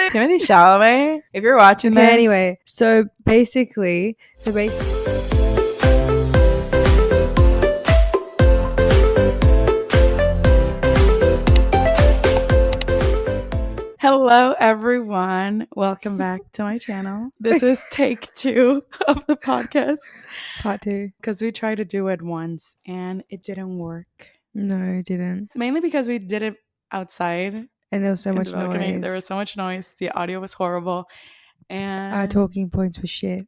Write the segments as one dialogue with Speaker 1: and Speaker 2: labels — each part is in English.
Speaker 1: Timothy Chalamet, if you're watching this.
Speaker 2: Anyway, so basically.
Speaker 1: Hello, everyone. Welcome back to my channel. This is take 2 of the podcast.
Speaker 2: Part 2.
Speaker 1: Because we tried to do it once and it didn't work.
Speaker 2: No, it didn't.
Speaker 1: It's mainly because we did it outside.
Speaker 2: And there was so much noise.
Speaker 1: There was so much noise. The audio was horrible. And
Speaker 2: our talking points were shit.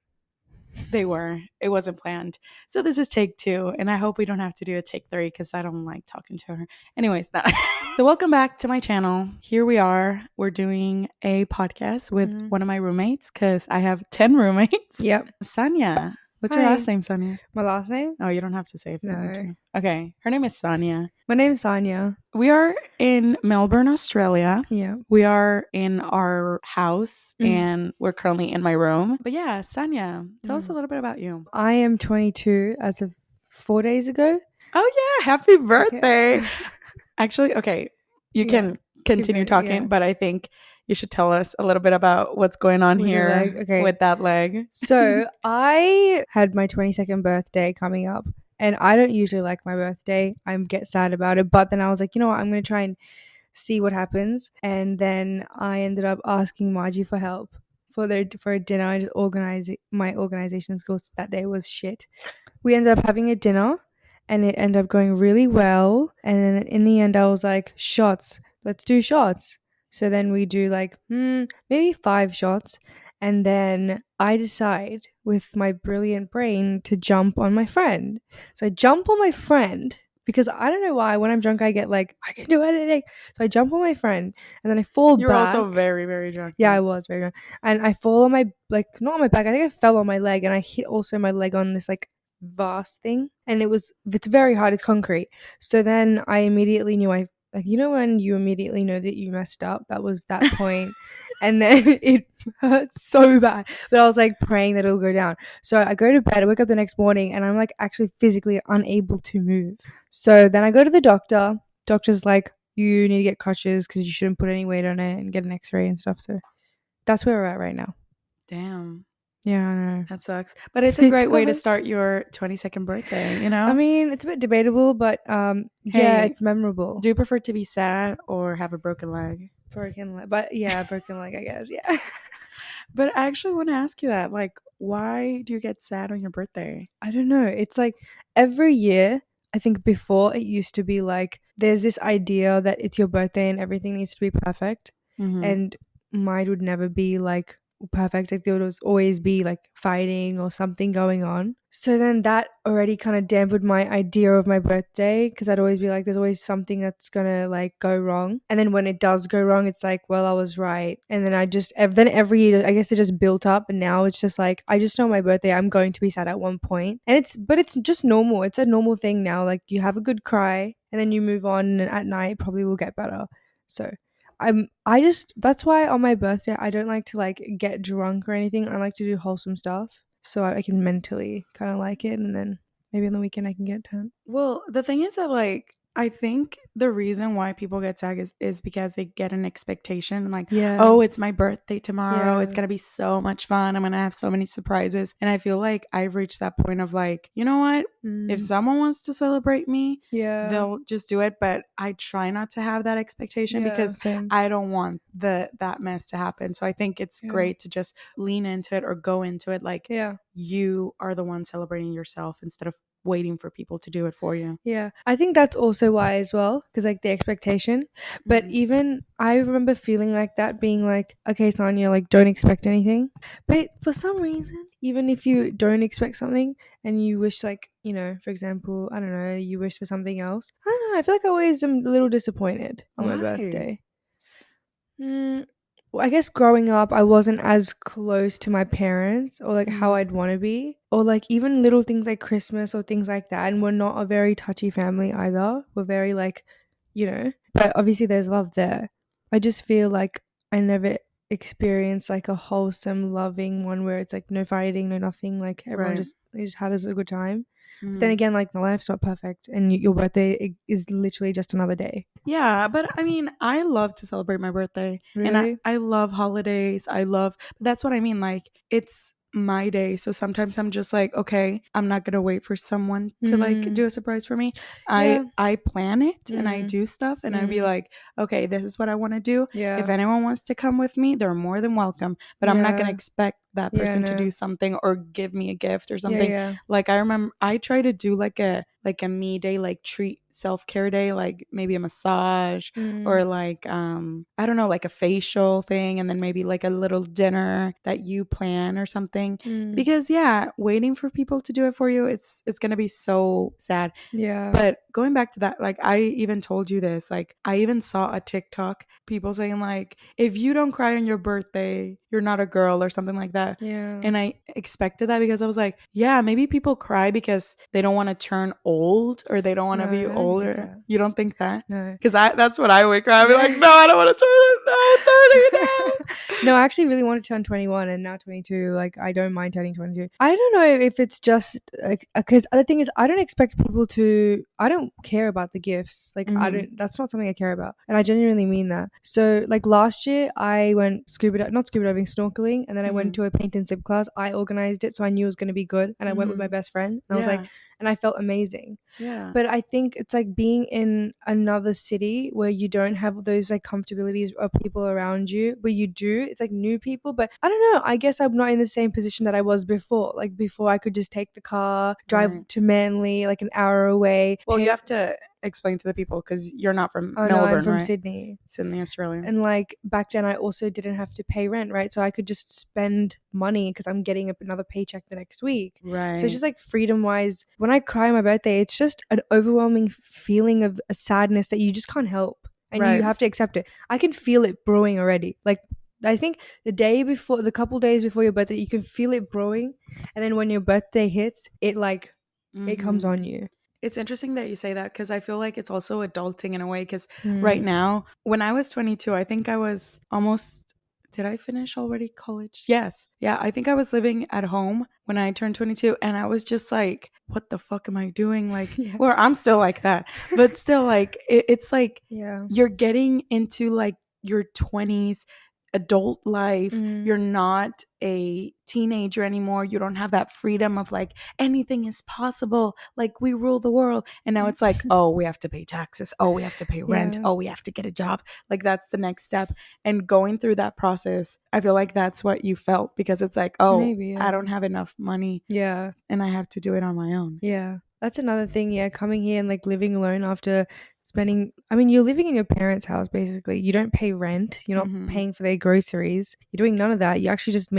Speaker 1: They were. It wasn't planned. So this is take 2. And I hope we don't have to do a take 3 because I don't like talking to her. Anyways, So welcome back to my channel. Here we are. We're doing a podcast with one of my roommates because I have 10 roommates.
Speaker 2: Yep.
Speaker 1: Sonia. What's
Speaker 2: Hi.
Speaker 1: your last name, Sonia?
Speaker 2: My last name?
Speaker 1: Oh, you don't have to say it.
Speaker 2: No.
Speaker 1: Okay. Her name is Sonia.
Speaker 2: My name is Sonia.
Speaker 1: We are in Melbourne, Australia.
Speaker 2: Yeah.
Speaker 1: We are in our house and we're currently in my room. But yeah, Sonia, tell us a little bit about you.
Speaker 2: I am 22 as of 4 days ago.
Speaker 1: Oh yeah, happy birthday.
Speaker 2: Okay.
Speaker 1: Actually, okay, you can continue talking, but I think you should tell us a little bit about what's going on here with that leg.
Speaker 2: So I had my 22nd birthday coming up. And I don't usually like my birthday. I get sad about it. But then I was like, you know what? I'm going to try and see what happens. And then I ended up asking Margie for help for a dinner. I just organized my organization skills that day was shit. We ended up having a dinner and it ended up going really well. And then in the end, I was like, shots. Let's do shots. So then we do like maybe 5 shots. And then I decide with my brilliant brain to jump on my friend. So I jump on my friend because I don't know why when I'm drunk I get like, I can do anything. So I jump on my friend and then I fall back.
Speaker 1: You were also very, very drunk.
Speaker 2: Yeah, I was very drunk. And I fall on my, like, not on my back. I think I fell on my leg and I hit also my leg on this like vase thing. And it's very hard. It's concrete. So then I immediately knew like, you know when you immediately know that you messed up? That was that point. And then it hurts so bad. But I was like praying that it'll go down. So I go to bed, I wake up the next morning and I'm like actually physically unable to move. So then I go to the doctor. Doctor's like, you need to get crutches because you shouldn't put any weight on it and get an x-ray and stuff. So that's where we're at right now.
Speaker 1: Damn.
Speaker 2: Yeah, I know.
Speaker 1: That sucks. But it's a great way to start your 22nd birthday, you know?
Speaker 2: I mean, it's a bit debatable, but yeah, it's memorable.
Speaker 1: Do you prefer to be sad or have a broken leg?
Speaker 2: Broken leg. But yeah, broken leg, I guess. Yeah.
Speaker 1: But I actually want to ask you that. Like, why do you get sad on your birthday?
Speaker 2: I don't know. It's like every year, I think before it used to be like, there's this idea that it's your birthday and everything needs to be perfect. And mine would never be like perfect. Like there would always be like fighting or something going on. So then that already kind of dampened my idea of my birthday because I'd always be like, there's always something that's gonna like go wrong. And then when it does go wrong, it's like, well, I was right. And then then every year, I guess it just built up. And now it's just like, I just know my birthday, I'm going to be sad at one point. And it's just normal. It's a normal thing now. Like you have a good cry and then you move on and at night probably will get better. So that's why on my birthday I don't like to like get drunk or anything. I like to do wholesome stuff so I can mentally kind of like it, and then maybe on the weekend I can get turned.
Speaker 1: Well, the thing is that like I think the reason why people get sad is because they get an expectation like, oh, it's my birthday tomorrow. It's going to be so much fun. I'm going to have so many surprises. And I feel like I've reached that point of like, you know what? If someone wants to celebrate me, they'll just do it. But I try not to have that expectation because I don't want that mess to happen. So I think it's great to just lean into it or go into it like you are the one celebrating yourself instead of waiting for people to do it for you.
Speaker 2: Yeah, I think that's also why as well, because like the expectation. But even I remember feeling like that, being like, okay, Sonia, like don't expect anything. But for some reason, even if you don't expect something and you wish, like, you know, for example, I don't know, you wish for something else, I don't know, I feel like I always am a little disappointed on my birthday. Well, I guess growing up, I wasn't as close to my parents or like how I'd want to be, or like even little things like Christmas or things like that. And we're not a very touchy family either. We're very like, you know, but obviously there's love there. I just feel like I never experience like a wholesome, loving one where it's like no fighting, no nothing. Like everyone
Speaker 1: Right.
Speaker 2: just they just had a good time. But then
Speaker 1: Mhm.
Speaker 2: again, like my life's not perfect, and your birthday is literally just another day.
Speaker 1: Yeah, but I mean, I love to celebrate my birthday and
Speaker 2: Really?
Speaker 1: I love holidays. That's what I mean. Like, it's my day. So sometimes I'm just like, okay, I'm not going to wait for someone to like
Speaker 2: Mm.
Speaker 1: do a surprise for me.
Speaker 2: Yeah.
Speaker 1: I plan it and I
Speaker 2: Mm.
Speaker 1: do stuff and I'd be
Speaker 2: Mm.
Speaker 1: like, okay, this is what I want to do. If
Speaker 2: Yeah.
Speaker 1: anyone wants to come with me, they're more than welcome, but I'm not going to
Speaker 2: Yeah.
Speaker 1: expect that
Speaker 2: Yeah.
Speaker 1: person to do
Speaker 2: No.
Speaker 1: something or give me a gift or
Speaker 2: Yeah.
Speaker 1: something.
Speaker 2: Yeah.
Speaker 1: Like I remember I try to do like a me day, like treat self-care day, like maybe a massage
Speaker 2: Mm.
Speaker 1: or like I don't know, like a facial thing, and then maybe like a little dinner that you plan or something.
Speaker 2: Mm.
Speaker 1: Because yeah, waiting for people to do it for you, it's gonna be so sad.
Speaker 2: Yeah.
Speaker 1: But going back to that, like I even told you this, like I even saw a TikTok, people saying like, if you don't cry on your birthday, you're not a girl or something like that.
Speaker 2: Yeah.
Speaker 1: And I expected that because I was like, yeah, maybe people cry because they don't want to turn old or they don't want
Speaker 2: No,
Speaker 1: to be
Speaker 2: I don't think it's
Speaker 1: older.
Speaker 2: that.
Speaker 1: You don't think that?
Speaker 2: No.
Speaker 1: Because that's what I would cry. I'd be like,
Speaker 2: Yeah.
Speaker 1: no, I don't want to turn it. No, 30 now.
Speaker 2: No, I actually really want to turn 21 and now 22. Like, I don't mind turning 22. I don't know if it's just like, because the thing is, I don't expect people to, I don't care about the gifts. Like,
Speaker 1: Mhm.
Speaker 2: that's not something I care about. And I genuinely mean that. So, like, last year, I went not scuba diving, snorkeling. And then I went
Speaker 1: Mhm.
Speaker 2: to a paint and zip class. I organized it. So I knew it was going to be good. And I went with my
Speaker 1: Mhm.
Speaker 2: best friend. And I was like,
Speaker 1: Yeah.
Speaker 2: and I felt amazing.
Speaker 1: Yeah.
Speaker 2: But I think it's like being in another city where you don't have those like comfortabilities of people around you, but you do. It's like new people. But I don't know. I guess I'm not in the same position that I was before. Like before, I could just take the car, drive
Speaker 1: Right.
Speaker 2: to Manly, like an hour away.
Speaker 1: Well, you have to explain to the people because you're not from
Speaker 2: Oh no, I'm
Speaker 1: Melbourne,
Speaker 2: from
Speaker 1: right?
Speaker 2: Sydney.
Speaker 1: Sydney, Australia.
Speaker 2: And like back then, I also didn't have to pay rent, right? So I could just spend money because I'm getting another paycheck the next week. So it's
Speaker 1: Right.
Speaker 2: just like freedom wise. When I cry on my birthday, it's just an overwhelming feeling of a sadness that you just can't help, and you
Speaker 1: Right.
Speaker 2: have to accept it. I can feel it brewing already. Like I think the couple days before your birthday, you can feel it brewing, and then when your birthday hits, it comes
Speaker 1: Mhm.
Speaker 2: on you.
Speaker 1: It's interesting that you say that because I feel like it's also adulting in a way. Because right
Speaker 2: Mm.
Speaker 1: now, when I was 22, I think I was almost. Did I finish already college? Yes. Yeah. I think I was living at home when I turned 22. And I was just like, what the fuck am I doing? Like,
Speaker 2: Yeah.
Speaker 1: well, I'm still like that. But still, like, it's like
Speaker 2: Yeah.
Speaker 1: you're getting into like your 20s adult life.
Speaker 2: Mm.
Speaker 1: You're not a teenager anymore. You don't have that freedom of like, anything is possible. Like we rule the world. And now it's like, oh, we have to pay taxes. Oh, we have to pay rent.
Speaker 2: Yeah.
Speaker 1: Oh, we have to get a job. Like that's the next step. And going through that process, I feel like that's what you felt because it's like, oh,
Speaker 2: Maybe.
Speaker 1: I
Speaker 2: Yeah.
Speaker 1: don't have enough money
Speaker 2: Yeah.
Speaker 1: and I have to do it on my own.
Speaker 2: Yeah. That's another thing. Yeah. Coming here and like living alone after spending, I mean, you're living in your parents' house basically. You don't pay rent. You're not
Speaker 1: Mm-hmm.
Speaker 2: paying for their groceries. You're doing none of that. You're actually just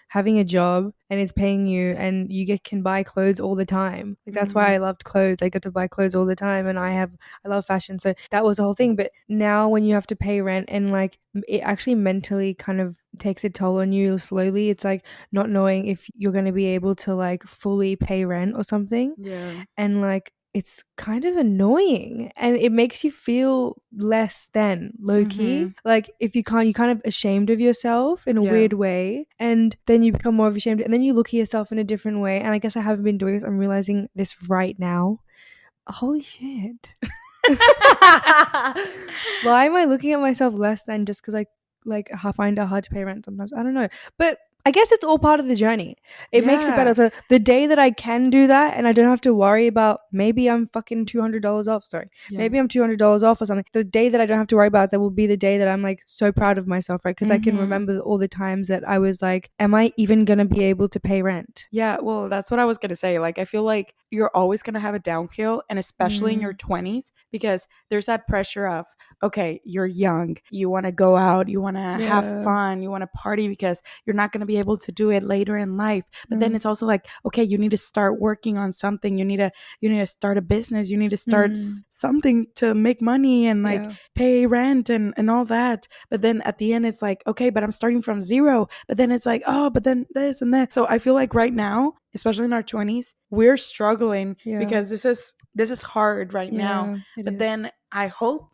Speaker 2: having a job and it's paying you and can buy clothes all the time. Like that's why
Speaker 1: Mm-hmm.
Speaker 2: I loved clothes. I get to buy clothes all the time and I love fashion. So that was the whole thing. But now when you have to pay rent and like it actually mentally kind of takes a toll on you slowly, it's like not knowing if you're going to be able to like fully pay rent or something.
Speaker 1: Yeah.
Speaker 2: And like it's kind of annoying and it makes you feel less than low
Speaker 1: Mm-hmm.
Speaker 2: key. Like if you can't, you're kind of ashamed of yourself in a
Speaker 1: Yeah.
Speaker 2: weird way, and then you become more of ashamed and then you look at yourself in a different way. And I guess I haven't been doing this, I'm realizing this right now. Holy shit. Why am I looking at myself less than just because I find it hard to pay rent sometimes? I don't know. But I guess it's all part of the journey. It makes it better.
Speaker 1: Yeah.
Speaker 2: So the day that I can do that and I don't have to worry about maybe I'm fucking $200 off. Sorry.
Speaker 1: Yeah.
Speaker 2: Maybe I'm $200 off or something. The day that I don't have to worry about that will be the day that I'm like so proud of myself, right? Because I can
Speaker 1: Mm-hmm.
Speaker 2: remember all the times that I was like, am I even going to be able to pay rent?
Speaker 1: Yeah, well, that's what I was going to say. Like, I feel like you're always going to have a downhill, and especially in your 20s, because there's that pressure of, okay, you're young, you want to go out, you want to have
Speaker 2: Yeah.
Speaker 1: fun, you want to party because you're not going to be able to do it later in life. But then
Speaker 2: Mm.
Speaker 1: it's also like, okay, you need to start working on something. You need to start a business. You need to start something to make money and like
Speaker 2: Yeah.
Speaker 1: pay rent and all that. But then at the end, it's like, okay, but I'm starting from zero. But then it's like, oh, but then this and that. So I feel like right now, especially in our 20s, we're struggling
Speaker 2: Yeah.
Speaker 1: because this is hard right now.
Speaker 2: Yeah, it
Speaker 1: But
Speaker 2: is.
Speaker 1: then I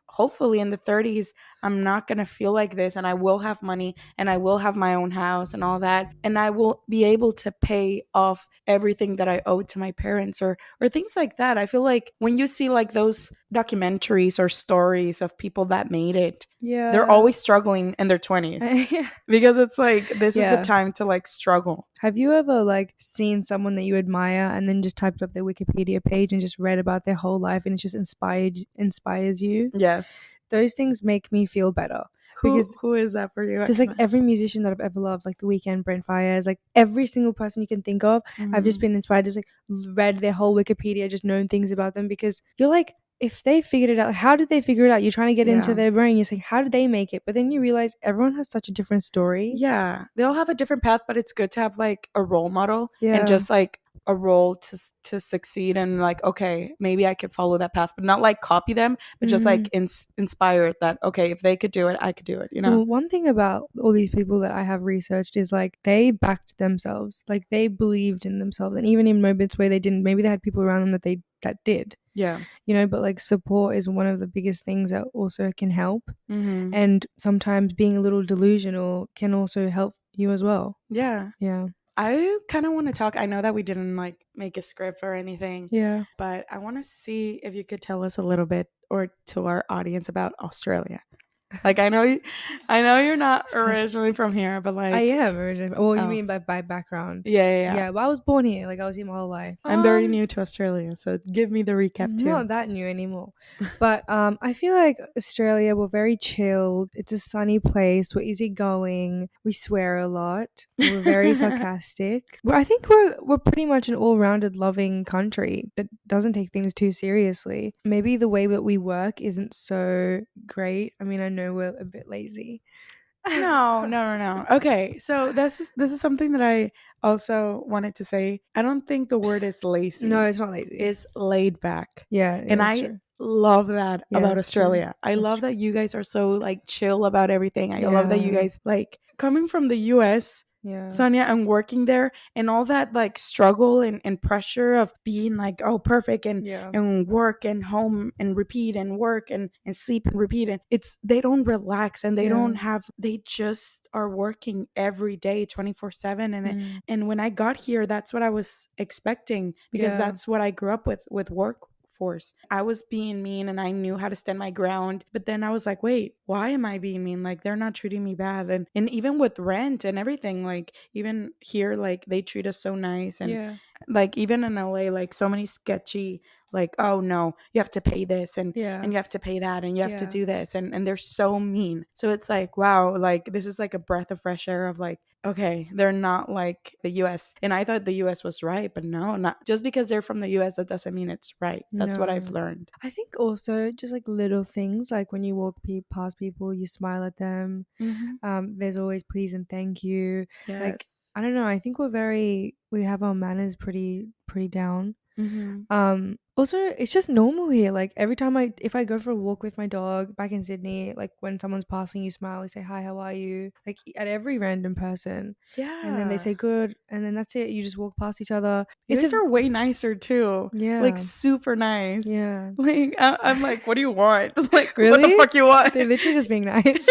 Speaker 1: hopefully in the 30s, I'm not going to feel like this, and I will have money, and I will have my own house and all that, and I will be able to pay off everything that I owe to my parents, or things like that. I feel like when you see like those documentaries or stories of people that made it, they're always struggling in their 20s.
Speaker 2: Yeah.
Speaker 1: Because it's like, this is the
Speaker 2: Yeah.
Speaker 1: time to like struggle.
Speaker 2: Have you ever like seen someone that you admire and then just typed up their Wikipedia page and just read about their whole life and it just inspires you?
Speaker 1: Yes.
Speaker 2: Those things make me feel better. Because
Speaker 1: Who is that for you?
Speaker 2: just like every musician that I've ever loved, like The Weeknd, Brent Faiyaz, like every single person you can think of, I've just been inspired, just like read their whole Wikipedia, just known things about them, because you're like, if they figured it out, how did they figure it out? You're trying to get into their brain. You're saying, how did they make it? But then you realize everyone has such a different story.
Speaker 1: Yeah, they all have a different path, but it's good to have like a role model and just like a role to succeed, and like, okay, maybe I could follow that path, but not like copy them, but just like inspire that, okay, if they could do it, I could do it, you know?
Speaker 2: Well, one thing about all these people that I have researched is like they backed themselves, like they believed in themselves, and even in moments where they didn't, maybe they had people around them that did.
Speaker 1: Yeah.
Speaker 2: You know, but like support is one of the biggest things that also can help. And sometimes being a little delusional can also help you as well.
Speaker 1: Yeah.
Speaker 2: Yeah.
Speaker 1: I kind of want to talk. I know that we didn't like make a script or anything.
Speaker 2: Yeah.
Speaker 1: But I want to see if you could tell us a little bit, or to our audience, about Australia. Like, I know you're not originally from here, but like,
Speaker 2: I am originally. Well, you
Speaker 1: oh.
Speaker 2: mean by background?
Speaker 1: Yeah.
Speaker 2: Yeah, well, I was born here. Like I was here my whole life.
Speaker 1: I'm very new to Australia, so give me the recap too.
Speaker 2: Not that new anymore. But I feel like Australia, we're very chilled. It's a sunny place. We're easygoing. We swear a lot. We're very sarcastic. I think we're pretty much an all-rounded loving country that doesn't take things too seriously. Maybe the way that we work isn't so great. I mean, I know we're a bit lazy.
Speaker 1: No. Okay, so this is something that I also wanted to say. I don't think the word is lazy.
Speaker 2: No, it's not lazy.
Speaker 1: It's laid back.
Speaker 2: Yeah,
Speaker 1: and
Speaker 2: that's
Speaker 1: I
Speaker 2: true.
Speaker 1: love that about
Speaker 2: That's true.
Speaker 1: Australia. I
Speaker 2: That's
Speaker 1: love
Speaker 2: true.
Speaker 1: that you guys are so like chill about everything. I love that you guys, like, coming from the U.S., Sonia, and working there, and all that like struggle and pressure of being like, oh, perfect, and work and home and repeat and work and sleep and repeat, and they don't relax, and they just are working every day 24/7, and when I got here, that's what I was expecting, because that's what I grew up with work force. I was being mean and I knew how to stand my ground, but then I was like, wait, why am I being mean? Like, they're not treating me bad. And even with rent and everything, like, even here, like, they treat us so nice. And like, even in LA, like, so many sketchy, like, oh no, you have to pay this, and you have to pay that, and you have to do this, and they're so mean. So it's like, wow, like, this is like a breath of fresh air of like, okay, they're not like the US. And I thought the US was right, but no, not just because they're from the US, that doesn't mean it's right. That's what I've learned.
Speaker 2: I think also just like little things, like when you walk past people, you smile at them. There's always please and thank you.
Speaker 1: Yes.
Speaker 2: Like, I don't know, I think we have our manners pretty down. Also, it's just normal here. Like every time if I go for a walk with my dog back in Sydney, like when someone's passing, you smile, you say hi, how are you? Like at every random person.
Speaker 1: Yeah.
Speaker 2: And then they say good, and then that's it. You just walk past each other.
Speaker 1: You guys are way nicer too.
Speaker 2: Yeah.
Speaker 1: Like super nice.
Speaker 2: Yeah.
Speaker 1: Like I'm like, what do you want? Like,
Speaker 2: really?
Speaker 1: What the fuck you want?
Speaker 2: They're literally just being nice.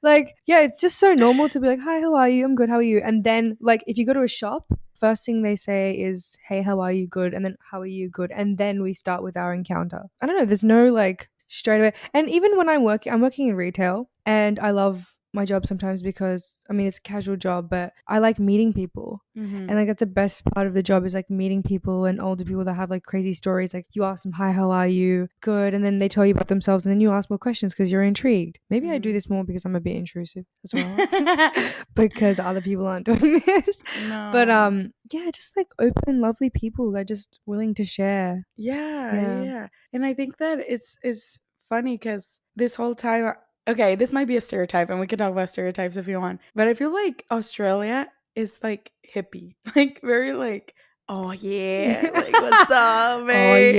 Speaker 2: Like, yeah, it's just so normal to be like, hi, how are you? I'm good, how are you? And then like if you go to a shop, first thing they say is, hey, how are you? Good. And then, how are you? Good. And then we start with our encounter. I don't know, there's no like straight away. And even when I'm working in retail, and I love my job sometimes because, I mean, it's a casual job, but I like meeting people. And like that's the best part of the job, is like meeting people, and older people that have like crazy stories. Like you ask them, hi, how are you? Good. And then they tell you about themselves, and then you ask more questions because you're intrigued. Maybe I do this more because I'm a bit intrusive as well, because other people aren't doing this.
Speaker 1: No.
Speaker 2: But yeah, just like open, lovely people that are just willing to share.
Speaker 1: Yeah. And I think that it's funny because this whole time, okay, this might be a stereotype, and we can talk about stereotypes if you want, but I feel like Australia is like hippie, like very like, oh yeah, like what's up, mate?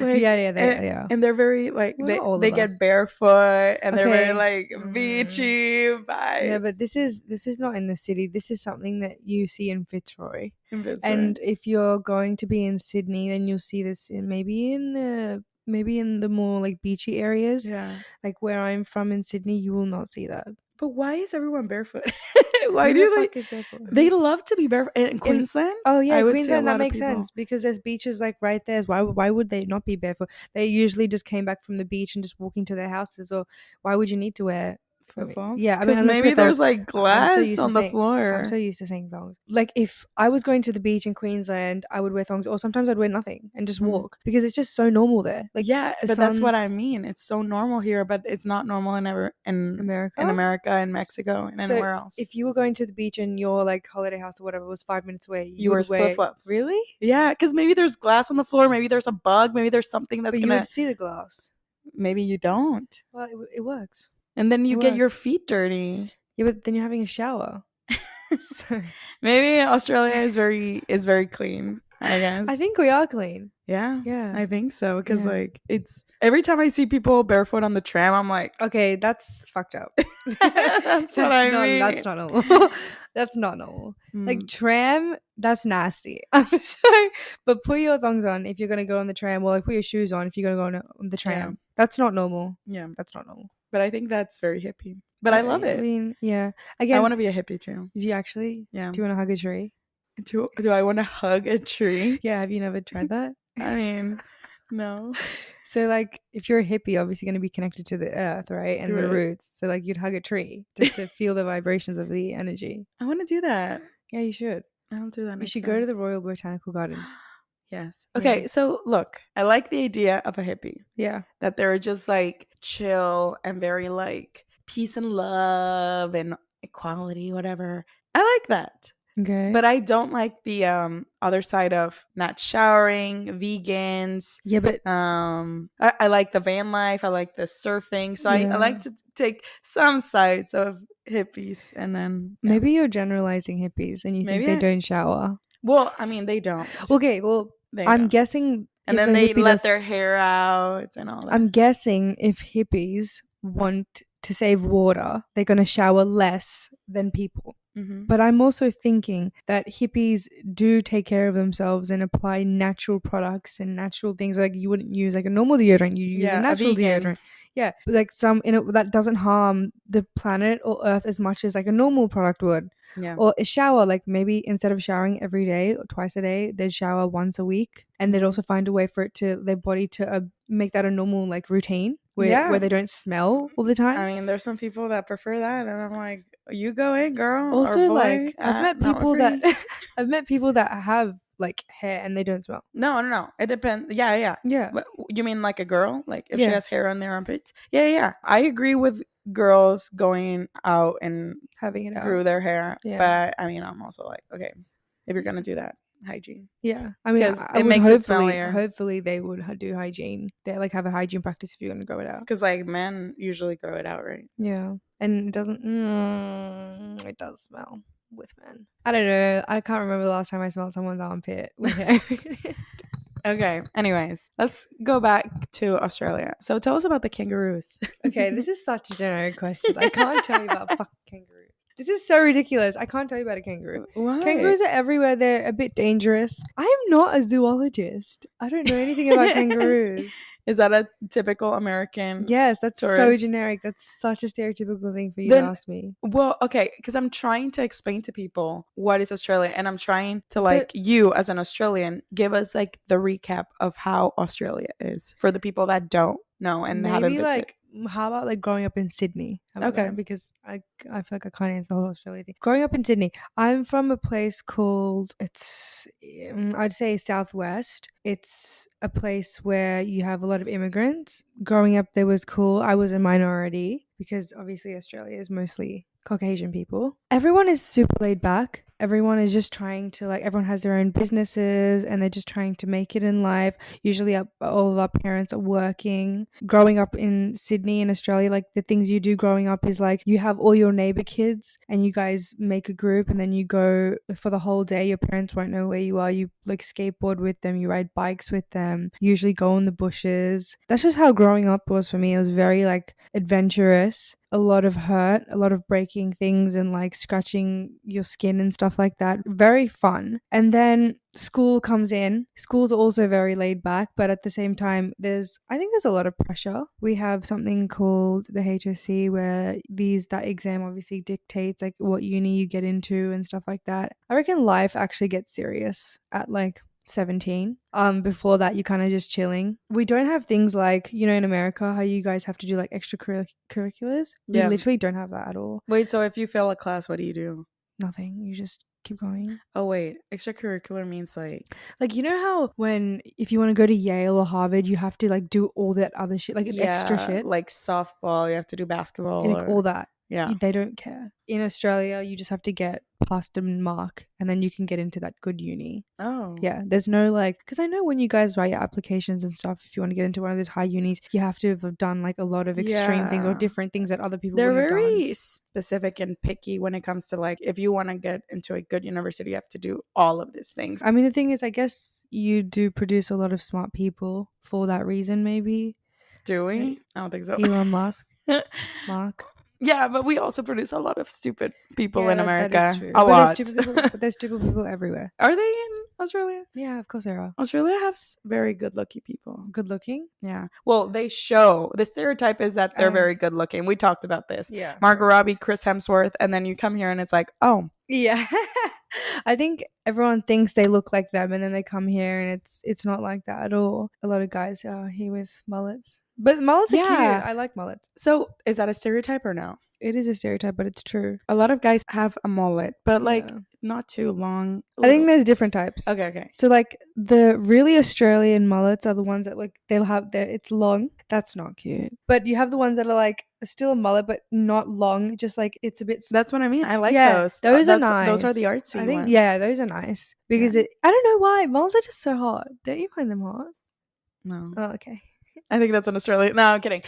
Speaker 2: Oh yeah,
Speaker 1: like,
Speaker 2: yeah.
Speaker 1: And they're very like,
Speaker 2: Well,
Speaker 1: they get barefoot, and they're very
Speaker 2: Okay.
Speaker 1: like beachy vibes.
Speaker 2: No, but this is not in the city. This is something that you see in Fitzroy. And if you're going to be in Sydney, then you'll see this maybe in the maybe in the more like beachy areas,
Speaker 1: Yeah.
Speaker 2: like where I'm from in Sydney, you will not see that.
Speaker 1: But why is everyone barefoot? Why
Speaker 2: Who
Speaker 1: do
Speaker 2: the
Speaker 1: they?
Speaker 2: fuck is barefoot?
Speaker 1: They love to be barefoot in Queensland.
Speaker 2: Oh yeah,
Speaker 1: I would see a
Speaker 2: Queensland, that
Speaker 1: lot of
Speaker 2: makes
Speaker 1: people.
Speaker 2: sense because there's beaches like right there. Why would they not be barefoot? They usually just came back from the beach and just walking to their houses. Or why would you need to wear? I mean,
Speaker 1: Flip-flops?
Speaker 2: yeah, I mean,
Speaker 1: Because
Speaker 2: unless we're
Speaker 1: maybe
Speaker 2: thongs.
Speaker 1: there's like
Speaker 2: I'm so
Speaker 1: glass
Speaker 2: used to
Speaker 1: on the
Speaker 2: saying I'm so
Speaker 1: floor.
Speaker 2: used to saying thongs. Like if I was going to the beach in Queensland, I would wear thongs, or sometimes I'd wear nothing and just walk because it's just so normal there. Like
Speaker 1: Yeah,
Speaker 2: the
Speaker 1: but that's
Speaker 2: sun,
Speaker 1: what I mean. It's so normal here, but it's not normal in
Speaker 2: America.
Speaker 1: America and Mexico and
Speaker 2: So
Speaker 1: anywhere else.
Speaker 2: if you were going to the beach and your like holiday house or whatever was 5 minutes away,
Speaker 1: You
Speaker 2: you
Speaker 1: wear
Speaker 2: would wear
Speaker 1: flip-flops.
Speaker 2: really?
Speaker 1: Yeah, because maybe there's glass on the floor. Maybe there's a bug. Maybe there's something that's
Speaker 2: But you
Speaker 1: gonna.
Speaker 2: would see the glass.
Speaker 1: Maybe you don't,
Speaker 2: Well, it works.
Speaker 1: and then you
Speaker 2: It
Speaker 1: get your
Speaker 2: works.
Speaker 1: feet dirty.
Speaker 2: Yeah, but then you're having a shower. So
Speaker 1: Maybe Australia is very clean, I guess.
Speaker 2: I think we are clean.
Speaker 1: Yeah.
Speaker 2: Yeah.
Speaker 1: I think so because
Speaker 2: Yeah.
Speaker 1: like it's every time I see people barefoot on the tram, I'm like,
Speaker 2: Okay, that's fucked up.
Speaker 1: that's what I mean.
Speaker 2: That's not normal. That's not normal. Like tram, that's nasty. I'm sorry, but put your thongs on if you're gonna go on the tram, or like put your shoes on if you're gonna go on the tram.
Speaker 1: Yeah.
Speaker 2: That's not normal.
Speaker 1: Yeah.
Speaker 2: That's not normal.
Speaker 1: But I think that's very hippie. But I love
Speaker 2: I
Speaker 1: it.
Speaker 2: mean, yeah.
Speaker 1: I
Speaker 2: Again,
Speaker 1: want to be a hippie too.
Speaker 2: do you actually?
Speaker 1: Yeah.
Speaker 2: Do you want to hug a tree?
Speaker 1: Do I want to hug a tree?
Speaker 2: Yeah. Have you never tried that?
Speaker 1: I mean, no.
Speaker 2: So like if you're a hippie, obviously going to be connected to the earth, right? And the
Speaker 1: Right.
Speaker 2: roots. So like you'd hug a tree just to feel the vibrations of the energy.
Speaker 1: I want to do that.
Speaker 2: Yeah, you should.
Speaker 1: I'll do that
Speaker 2: You
Speaker 1: next
Speaker 2: should
Speaker 1: time.
Speaker 2: go to the Royal Botanical Gardens.
Speaker 1: Yes. Okay,
Speaker 2: Yeah.
Speaker 1: so look, I like the idea of a hippie.
Speaker 2: Yeah.
Speaker 1: That they're just like chill and very like peace and love and equality, whatever. I like that.
Speaker 2: Okay.
Speaker 1: But I don't like the other side of not showering, vegans.
Speaker 2: Yeah, but
Speaker 1: I like the van life. I like the surfing. So I
Speaker 2: Yeah.
Speaker 1: like to take some sides of hippies and then
Speaker 2: maybe you're generalizing hippies and you
Speaker 1: Maybe
Speaker 2: think they don't shower.
Speaker 1: well, I mean they don't.
Speaker 2: Okay, well,
Speaker 1: They
Speaker 2: I'm
Speaker 1: don't.
Speaker 2: guessing
Speaker 1: And
Speaker 2: if
Speaker 1: then
Speaker 2: a
Speaker 1: they
Speaker 2: hippie
Speaker 1: let
Speaker 2: does-
Speaker 1: their hair out and all that.
Speaker 2: I'm guessing if hippies want to save water, they're going to shower less than people.
Speaker 1: Mhm.
Speaker 2: But I'm also thinking that hippies do take care of themselves and apply natural products and natural things. Like you wouldn't use like a normal deodorant, you use
Speaker 1: Yeah,
Speaker 2: a
Speaker 1: a
Speaker 2: natural
Speaker 1: vegan.
Speaker 2: deodorant. Yeah, but like some that doesn't harm the planet or Earth as much as like a normal product would.
Speaker 1: Yeah.
Speaker 2: Or a shower, like maybe instead of showering every day or twice a day, they'd shower once a week, and they'd also find a way for it to their body to make that a normal like routine where they don't smell all the time.
Speaker 1: I mean, there's some people that prefer that, and I'm like, you go in, girl.
Speaker 2: Also,
Speaker 1: or boy,
Speaker 2: like I've met
Speaker 1: not
Speaker 2: people
Speaker 1: for
Speaker 2: that
Speaker 1: me.
Speaker 2: I've met people that have like hair and they don't smell.
Speaker 1: No. It depends. Yeah.
Speaker 2: Yeah.
Speaker 1: But you mean like a girl? Like if she
Speaker 2: Yeah.
Speaker 1: has hair on their armpits? Yeah. I agree with girls going out and
Speaker 2: Having it out.
Speaker 1: grew their hair.
Speaker 2: Yeah.
Speaker 1: But I mean, I'm also like, okay, if you're gonna do that, hygiene.
Speaker 2: Yeah. I mean,
Speaker 1: 'Cause
Speaker 2: I
Speaker 1: it
Speaker 2: would
Speaker 1: makes it
Speaker 2: hopefully,
Speaker 1: smellier.
Speaker 2: hopefully they would do hygiene. They like have a hygiene practice if you're gonna grow it out.
Speaker 1: Because like men usually grow it out, right?
Speaker 2: Yeah. And it doesn't. It does smell with men. I don't know. I can't remember the last time I smelled someone's armpit with hair.
Speaker 1: Okay. Anyways, let's go back to Australia. So tell us about the kangaroos.
Speaker 2: Okay, this is such a generic question. I can't tell you about fucking kangaroos. This is so ridiculous. I can't tell you about a kangaroo.
Speaker 1: Why?
Speaker 2: Kangaroos are everywhere. They're a bit dangerous. I am not a zoologist. I don't know anything about kangaroos.
Speaker 1: Is that a typical American?
Speaker 2: Yes, that's so
Speaker 1: tourist?
Speaker 2: generic. That's such a stereotypical thing for you
Speaker 1: Then-
Speaker 2: to ask me.
Speaker 1: Well, okay, because I'm trying to explain to people what is Australia, and I'm trying to like you as an Australian give us like the recap of how Australia is for the people that don't know and haven't
Speaker 2: Maybe
Speaker 1: visited.
Speaker 2: like, how about like growing up in Sydney? How about
Speaker 1: Okay.
Speaker 2: that? Because I feel like I can't answer the whole Australia thing. Growing up in Sydney, I'm from a place called I'd say Southwest. It's a place where you have a lot of immigrants. Growing up there was cool. I was a minority because obviously Australia is mostly Caucasian people. Everyone is super laid back. Everyone is just trying to everyone has their own businesses and they're just trying to make it in life. Usually all of our parents are working. Growing up in Sydney in Australia, the things you do growing up is you have all your neighbor kids and you guys make a group and then you go for the whole day. Your parents won't know where you are. You skateboard with them. You ride bikes with them. You usually go in the bushes. That's just how growing up was for me. It was very adventurous. a lot of hurt, a lot of breaking things and like scratching your skin and stuff like that. Very fun. And then school comes in. School's also very laid back, but at the same time, I think there's a lot of pressure. We have something called the HSC where that exam obviously dictates like what uni you get into and stuff like that. I reckon life actually gets serious at like 17. Before that you're kind of just chilling. We don't have things like, in America, how you guys have to do like extracurriculars. We literally don't have that at all.
Speaker 1: Wait, so if you fail a class, what do you do?
Speaker 2: Nothing. You just keep going.
Speaker 1: Oh wait, extracurricular means like
Speaker 2: how if you want to go to Yale or Harvard, you have to like do all that other shit, like extra shit,
Speaker 1: like softball, you have to do basketball,
Speaker 2: like all that.
Speaker 1: Yeah.
Speaker 2: They don't care. In Australia, you just have to get past a mark and then you can get into that good uni.
Speaker 1: Oh.
Speaker 2: Yeah. There's no like, because I know when you guys write your applications and stuff, if you want to get into one of those high unis, you have to have done like a lot of extreme things or different things that other people
Speaker 1: They're
Speaker 2: wouldn't have done.
Speaker 1: very specific and picky when it comes to like, if you want to get into a good university, you have to do all of these things.
Speaker 2: I mean, the thing is, I guess you do produce a lot of smart people for that reason, maybe.
Speaker 1: Do we? I don't think so.
Speaker 2: Elon Musk. Mark.
Speaker 1: Yeah, but we also produce a lot of stupid people in America.
Speaker 2: That is true.
Speaker 1: A lot.
Speaker 2: There's stupid people everywhere.
Speaker 1: Are they in Australia?
Speaker 2: Yeah, of course there are.
Speaker 1: Australia has very good-looking people.
Speaker 2: Good looking?
Speaker 1: Yeah. Well, they show the stereotype is that they're very good looking. We talked about this.
Speaker 2: Yeah.
Speaker 1: Margot Robbie, Chris Hemsworth, and then you come here and it's like, oh.
Speaker 2: Yeah. I think everyone thinks they look like them, and then they come here and it's not like that at all. A lot of guys are here with mullets. But mullets are cute. I like mullets.
Speaker 1: So is that a stereotype or no?
Speaker 2: It is a stereotype, but it's true.
Speaker 1: A lot of guys have a mullet, but like not too long.
Speaker 2: I think there's different types.
Speaker 1: Okay.
Speaker 2: So like the really Australian mullets are the ones that like they'll have it's long. That's not cute. But you have the ones that are like still a mullet but not long, just like it's a bit.
Speaker 1: That's what I mean. I like those.
Speaker 2: Those are nice.
Speaker 1: Those are the artsy ones.
Speaker 2: I think those are nice because I don't know why mullets are just so hot. Don't you find them hot?
Speaker 1: No.
Speaker 2: Oh, okay.
Speaker 1: I think that's an Australian. No, I'm kidding.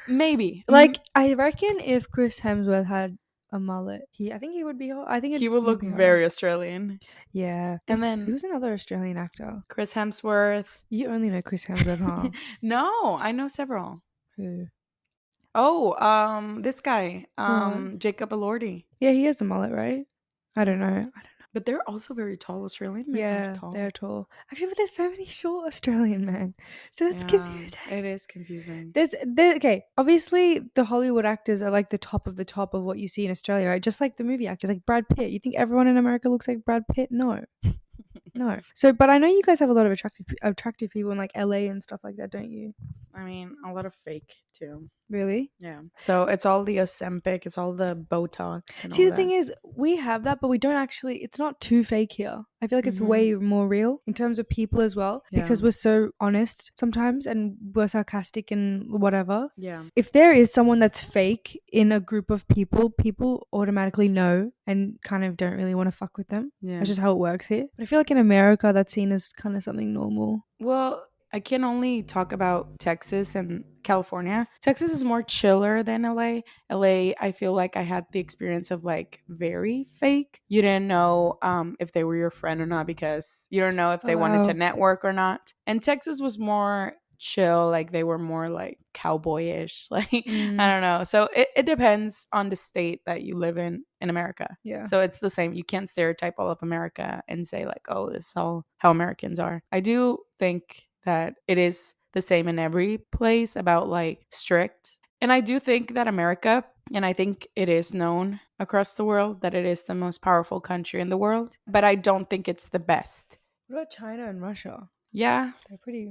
Speaker 1: Maybe.
Speaker 2: Like I reckon if Chris Hemsworth had a mullet, I think he would be hot. I think
Speaker 1: he would look very Australian.
Speaker 2: Yeah.
Speaker 1: And then
Speaker 2: who's another Australian actor?
Speaker 1: Chris Hemsworth.
Speaker 2: You only know Chris Hemsworth, huh?
Speaker 1: No, I know several.
Speaker 2: Who?
Speaker 1: Oh, this guy, Jacob Elordi.
Speaker 2: Yeah, he has a mullet, right? I don't know.
Speaker 1: But they're also very tall Australian men.
Speaker 2: Yeah, they're tall. Actually, but there's so many short Australian men. So that's confusing.
Speaker 1: It is confusing.
Speaker 2: Okay, obviously the Hollywood actors are like the top of what you see in Australia, right? Just like the movie actors, like Brad Pitt. You think everyone in America looks like Brad Pitt? No. No. So, but I know you guys have a lot of attractive people in like LA and stuff like that, don't you?
Speaker 1: I mean, a lot of fake too.
Speaker 2: Really?
Speaker 1: Yeah. So it's all the Ozempic, it's all the Botox.
Speaker 2: See, the thing is, we have that, but we don't actually. It's not too fake here. I feel like it's way more real in terms of people as well, because we're so honest sometimes and we're sarcastic and whatever.
Speaker 1: Yeah.
Speaker 2: If there is someone that's fake in a group of people automatically know and kind of don't really want to fuck with them. Yeah. That's just how it works here. But I feel like in America, that's seen as kind of something normal.
Speaker 1: Well, I can only talk about Texas and California. Texas is more chiller than LA. LA, I feel like I had the experience of like very fake. You didn't know if they were your friend or not because you don't know if they wanted to network or not. And Texas was more chill, like they were more like cowboyish, like I don't know. So it depends on the state that you live in America. Yeah. So it's the same. You can't stereotype all of America and say like, oh, this is all how Americans are. I do think that it is the same in every place about like strict. And I do think that America, and I think it is known across the world that it is the most powerful country in the world, but I don't think it's the best.
Speaker 2: What about China and Russia?
Speaker 1: Yeah,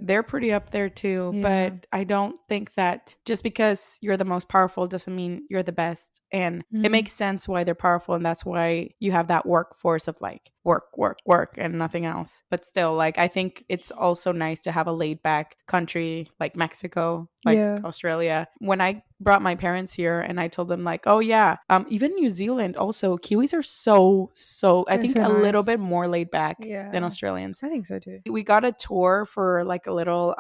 Speaker 1: they're pretty up there too. Yeah. But I don't think that just because you're the most powerful doesn't mean you're the best. And it makes sense why they're powerful. And that's why you have that workforce of like work and nothing else. But still, like, I think it's also nice to have a laid back country like Mexico, like Australia. When I brought my parents here and I told them like, oh yeah, even New Zealand also, Kiwis are so I think a little bit more laid back than Australians.
Speaker 2: I think so too.
Speaker 1: We got a tour for like a little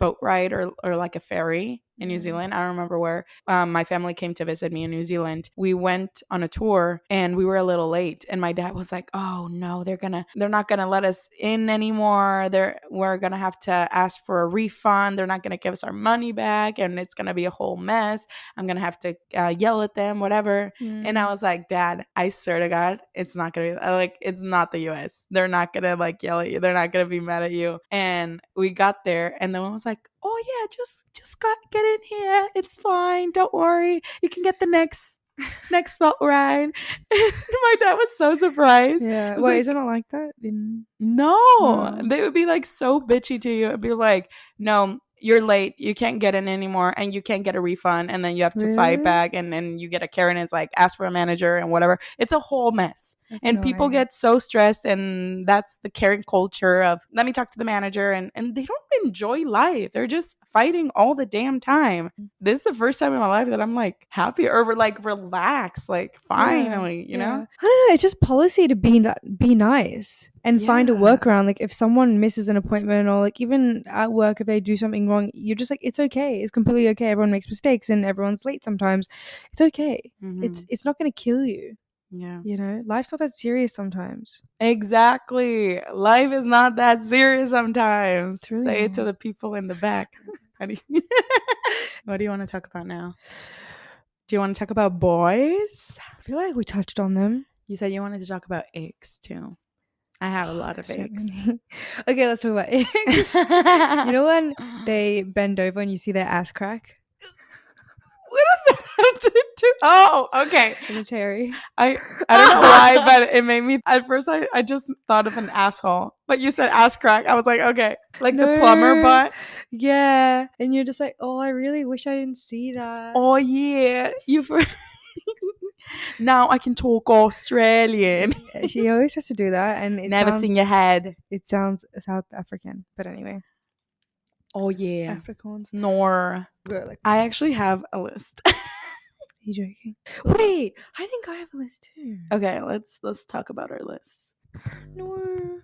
Speaker 1: boat ride or like a ferry in New Zealand. I don't remember where. My family came to visit me in New Zealand. We went on a tour and we were a little late. And my dad was like, "Oh no, they're not gonna let us in anymore. We're gonna have to ask for a refund. They're not gonna give us our money back, and it's gonna be a whole mess. I'm gonna have to yell at them, whatever." And I was like, "Dad, I swear to God, it's not gonna be like, it's not the U.S. They're not gonna like yell at you. They're not gonna be mad at you." And we got there, and the one was like, "Oh yeah, just get in here. It's fine. Don't worry. You can get the next boat ride." And my dad was so surprised.
Speaker 2: Yeah.
Speaker 1: Was
Speaker 2: Wait,
Speaker 1: like,
Speaker 2: is it not like that?
Speaker 1: no, they would be like so bitchy to you. It'd be like, "No, you're late. You can't get in anymore, and you can't get a refund, and then you have to fight back, and then you get a Karen is like ask for a manager and whatever." It's a whole mess.
Speaker 2: That's
Speaker 1: and
Speaker 2: annoying.
Speaker 1: People get so stressed, and that's the Karen culture of let me talk to the manager, and they don't enjoy life. They're just fighting all the damn time. This is the first time in my life that I'm like happy or like relaxed, like finally, you know?
Speaker 2: I don't know. It's just policy to be nice and find a workaround. Like if someone misses an appointment or like even at work, if they do something wrong, you're just like, it's okay. It's completely okay. Everyone makes mistakes and everyone's late sometimes. It's okay. It's not going to kill you.
Speaker 1: Yeah.
Speaker 2: You know, life's not that serious sometimes.
Speaker 1: Exactly. Life is not that serious sometimes.
Speaker 2: Really
Speaker 1: Say
Speaker 2: not.
Speaker 1: it to the people in the back. What do you want to talk about now? Do you want to talk about boys?
Speaker 2: I feel like we touched on them.
Speaker 1: You said you wanted to talk about icks too. I have a lot of icks.
Speaker 2: Okay, let's talk about icks. You know when they bend over and you see their ass crack?
Speaker 1: What does that have to do? Oh, okay.
Speaker 2: And it's hairy.
Speaker 1: I don't know why, but it made me. At first, I just thought of an asshole, but you said ass crack. I was like, okay, like the plumber butt.
Speaker 2: Yeah, and you're just like, oh, I really wish I didn't see that.
Speaker 1: Oh yeah, now I can talk Australian.
Speaker 2: She always has to do that, and
Speaker 1: Never seen your head.
Speaker 2: It sounds South African, but anyway.
Speaker 1: Oh yeah,
Speaker 2: Afrikaans.
Speaker 1: Nor. I actually have a list.
Speaker 2: Are you joking? Wait, I think I have a list too.
Speaker 1: Okay, let's talk about our lists.
Speaker 2: Nor.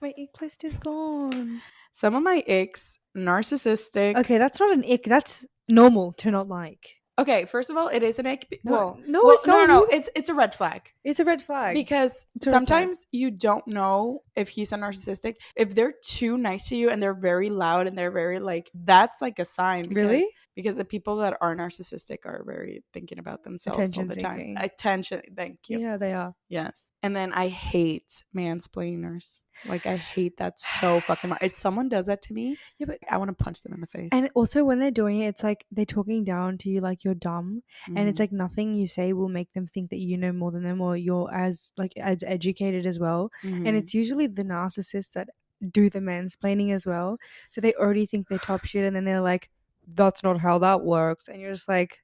Speaker 2: My ick list is gone.
Speaker 1: Some of my icks, narcissistic.
Speaker 2: Okay, that's not an ick. That's normal to not like.
Speaker 1: Okay, first of all, it is an ick. It's a red flag.
Speaker 2: It's a red flag.
Speaker 1: Because sometimes you don't know if he's a narcissistic. If they're too nice to you and they're very loud and they're very like, that's like a sign.
Speaker 2: Really?
Speaker 1: Because the people that are narcissistic are very thinking about themselves all the time. Attention. Thank you.
Speaker 2: Yeah, they are.
Speaker 1: Yes. And then I hate mansplainers. Like, I hate that so fucking much. If someone does that to me, but I want to punch them in the face.
Speaker 2: And also when they're doing it, it's like they're talking down to you like you're dumb. And it's like nothing you say will make them think that you know more than them or you're as educated as well. And it's usually the narcissists that do the mansplaining as well. So they already think they're top shit and then they're like, that's not how that works. And you're just like,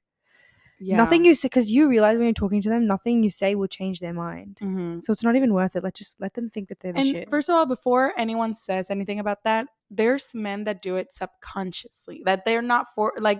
Speaker 2: nothing you say, because you realize when you're talking to them, nothing you say will change their mind. So it's not even worth it. Just let them think that they're the shit.
Speaker 1: First of all, before anyone says anything about that, there's men that do it subconsciously, that they're not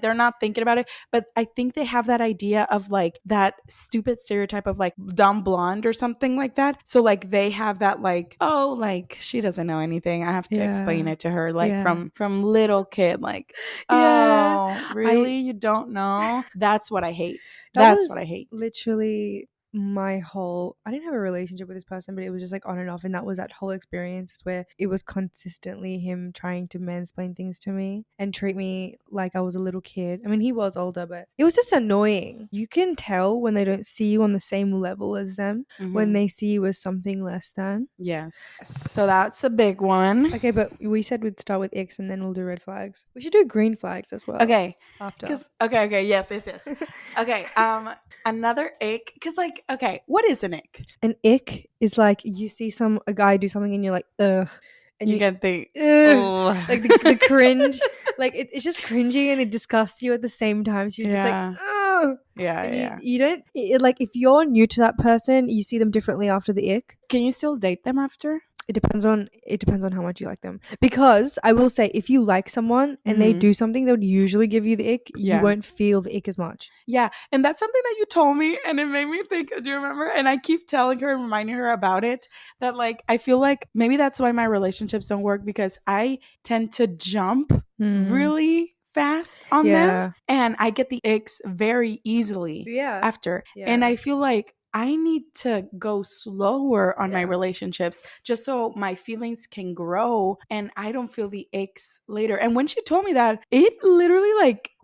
Speaker 1: they're not thinking about it, but I think they have that idea of like that stupid stereotype of like dumb blonde or something like that. So like they have that like, oh, like she doesn't know anything, I have to explain it to her, like from little kid, like, oh really, you don't know? That's what I hate. That's what I hate.
Speaker 2: Literally my whole, I didn't have a relationship with this person, but it was just like on and off, and that was that whole experience where it was consistently him trying to mansplain things to me and treat me like I was a little kid. I mean, he was older, but it was just annoying. You can tell when they don't see you on the same level as them, when they see you as something less than.
Speaker 1: Yes. So that's a big one.
Speaker 2: Okay, but we said we'd start with icks and then we'll do red flags. We should do green flags as well.
Speaker 1: Okay.
Speaker 2: After.
Speaker 1: Okay. Yes. Okay. Another ick, because like, okay, what is an ick?
Speaker 2: An ick is like you see a guy do something and you're like, ugh. And
Speaker 1: you get the
Speaker 2: like the cringe. Like it's just cringy and it disgusts you at the same time. So you're just like, ugh.
Speaker 1: Yeah.
Speaker 2: You don't like if you're new to that person, you see them differently after the ick.
Speaker 1: Can you still date them after?
Speaker 2: It depends on how much you like them. Because I will say, if you like someone and they do something that would usually give you the ick, you won't feel the ick as much.
Speaker 1: Yeah, and that's something that you told me, and it made me think. Do you remember? And I keep telling her and reminding her about it, that like I feel like maybe that's why my relationships don't work, because I tend to jump really fast on them, and I get the icks very easily after. And I feel like I need to go slower on my relationships, just so my feelings can grow and I don't feel the aches later. And when she told me that, it literally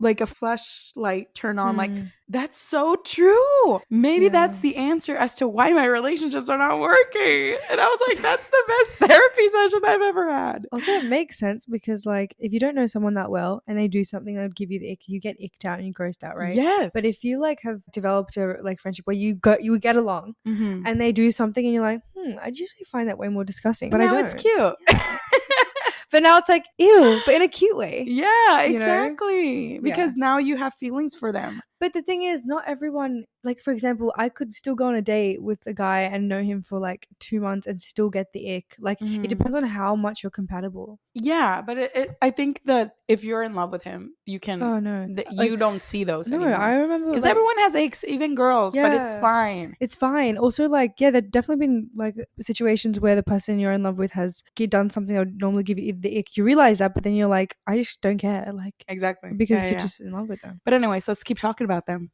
Speaker 1: like a flashlight turned on. Like, that's so true. Maybe that's the answer as to why my relationships are not working. And I was like, that's the best therapy session I've ever had.
Speaker 2: Also, it makes sense because, like, if you don't know someone that well and they do something that would give you the ick, you get icked out and you grossed out, right?
Speaker 1: Yes.
Speaker 2: But if you like have developed a like friendship where you get along and they do something and you're like, I'd usually find that way more disgusting. But
Speaker 1: now
Speaker 2: I don't.
Speaker 1: It's cute.
Speaker 2: But now it's like, ew, but in a cute way.
Speaker 1: Yeah, exactly. Because now you have feelings for them.
Speaker 2: But the thing is, not everyone, like, for example, I could still go on a date with a guy and know him for like 2 months and still get the ick. Like, it depends on how much you're compatible.
Speaker 1: Yeah, but I think that if you're in love with him, you can. Oh no, you don't see those anymore.
Speaker 2: No, I remember
Speaker 1: because everyone has aches, even girls. But it's fine.
Speaker 2: It's fine. Also, like, there definitely been like situations where the person you're in love with has done something that would normally give you the ick. You realize that, but then you're like, I just don't care. Like,
Speaker 1: exactly,
Speaker 2: because you're just in love with them.
Speaker 1: But anyways, let's keep talking about them.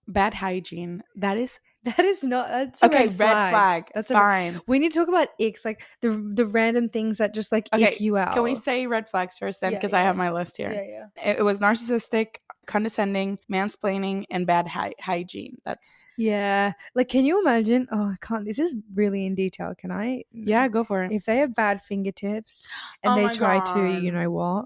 Speaker 1: Bad hygiene. That's
Speaker 2: okay. Red flag. That's
Speaker 1: fine.
Speaker 2: We need to talk about icks, like the random things that just like ick you out.
Speaker 1: Can we say red flags first then? Because I have my list here.
Speaker 2: Yeah.
Speaker 1: It was narcissistic, condescending, mansplaining, and bad hygiene. That's
Speaker 2: like, can you imagine? Oh, I can't. This is really in detail. Can I?
Speaker 1: Yeah, go for it.
Speaker 2: If they have bad fingertips and they try to, you know what?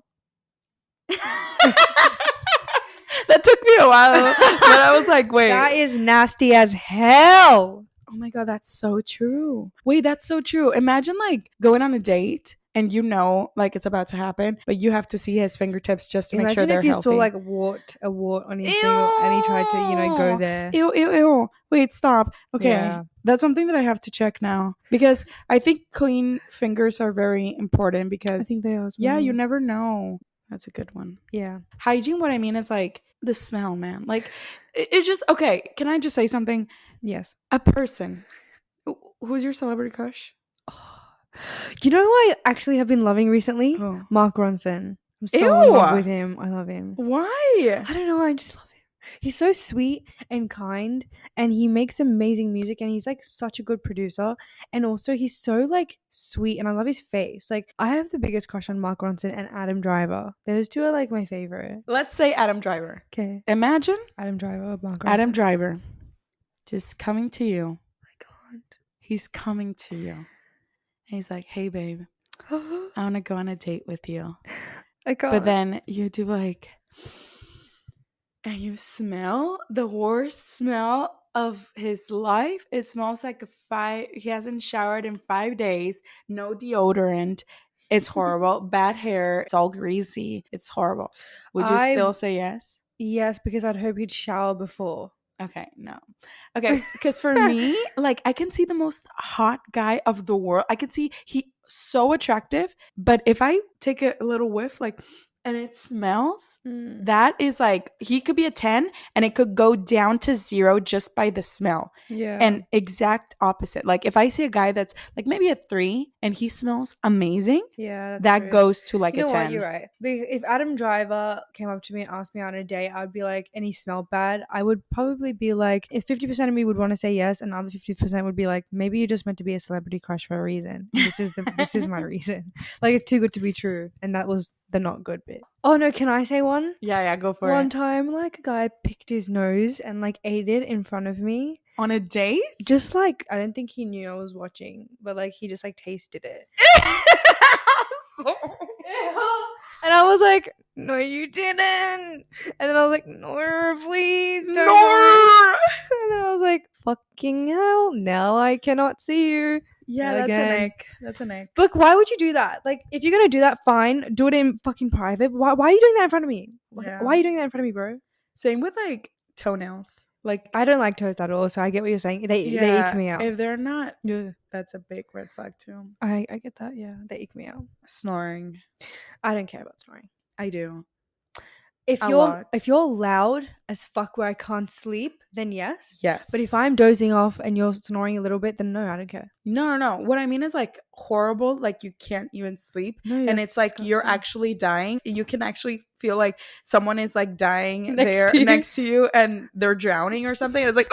Speaker 1: That took me a while, but I was like, wait.
Speaker 2: That is nasty as hell.
Speaker 1: Oh my God, that's so true. Wait, that's so true. Imagine like going on a date and you know like it's about to happen, but you have to see his fingertips just to make sure they're healthy.
Speaker 2: Imagine if you saw like a wart on his finger and he tried to, you know, go there.
Speaker 1: Ew. Wait, stop. Okay. That's something that I have to check now, because I think clean fingers are very important, because
Speaker 2: I think they are as well.
Speaker 1: Yeah, you never know. That's a good one.
Speaker 2: Yeah.
Speaker 1: Hygiene, what I mean is like the smell, man. Like it's just, okay, can I just say something?
Speaker 2: Yes.
Speaker 1: A person. Who's your celebrity crush?
Speaker 2: You know who I actually have been loving recently?
Speaker 1: Who?
Speaker 2: Mark Ronson. I'm so in love with him. I love him.
Speaker 1: Why?
Speaker 2: I don't know. I just love him. He's so sweet and kind, and he makes amazing music, and he's like such a good producer, and also he's so like sweet, and I love his face. Like, I have the biggest crush on Mark Ronson and Adam Driver. Those two are like my favorite.
Speaker 1: Let's say Adam Driver.
Speaker 2: Okay.
Speaker 1: Imagine
Speaker 2: Adam Driver, Mark Ronson.
Speaker 1: Adam Driver just coming to you.
Speaker 2: Oh my God.
Speaker 1: He's coming to you. And he's like, hey babe, I want to go on a date with you.
Speaker 2: I can't.
Speaker 1: But then you do like, and you smell the worst smell of his life. It smells like he hasn't showered in 5 days, no deodorant. It's horrible. Bad hair. It's all greasy. It's horrible. Would you still say yes?
Speaker 2: Yes, because I'd hope he'd shower before.
Speaker 1: Okay, no. Okay, because for me, like, I can see the most hot guy of the world. I can see he's so attractive, but if I take a little whiff, like, and it smells, that is like, he could be a 10 and it could go down to 0 just by the smell.
Speaker 2: Yeah.
Speaker 1: And exact opposite. Like, if I see a guy that's like maybe a 3 and he smells amazing, that true. Goes to like
Speaker 2: you
Speaker 1: a 10.
Speaker 2: What? You're right. If Adam Driver came up to me and asked me on a date, I would be like, and he smelled bad, I would probably be like, if 50% of me would want to say yes, and the other 50% would be like, maybe you're just meant to be a celebrity crush for a reason. This is my reason. Like, it's too good to be true. And that was the not good bit. Oh no, can I say one?
Speaker 1: Yeah, go for it.
Speaker 2: One time, like, a guy picked his nose and like ate it in front of me.
Speaker 1: On a date?
Speaker 2: Just like, I don't think he knew I was watching, but like, he just like tasted it. And I was like, no, you didn't. And then I was like, no, please don't. No. And then I was like, fucking hell, now I cannot see you.
Speaker 1: Yeah, that's an ick. That's an ick.
Speaker 2: But why would you do that? Like, if you're gonna do that, fine, do it in fucking private. Why are you doing that in front of me? Yeah. Why are you doing that in front of me, bro?
Speaker 1: Same with like toenails. Like,
Speaker 2: I don't like toast at all, so I get what you're saying. They ick me out.
Speaker 1: If they're not,
Speaker 2: Yeah.
Speaker 1: that's a big red flag too.
Speaker 2: I get that. Yeah, they ick me out.
Speaker 1: Snoring.
Speaker 2: I don't care about snoring.
Speaker 1: I do.
Speaker 2: If you're loud as fuck where I can't sleep, then yes.
Speaker 1: Yes.
Speaker 2: But if I'm dozing off and you're snoring a little bit, then no, I don't care.
Speaker 1: No. What I mean is like horrible, like you can't even sleep.
Speaker 2: No,
Speaker 1: and it's like
Speaker 2: disgusting.
Speaker 1: you're actually dying. You can actually feel like someone is like dying
Speaker 2: next
Speaker 1: to you and they're drowning or something. It's like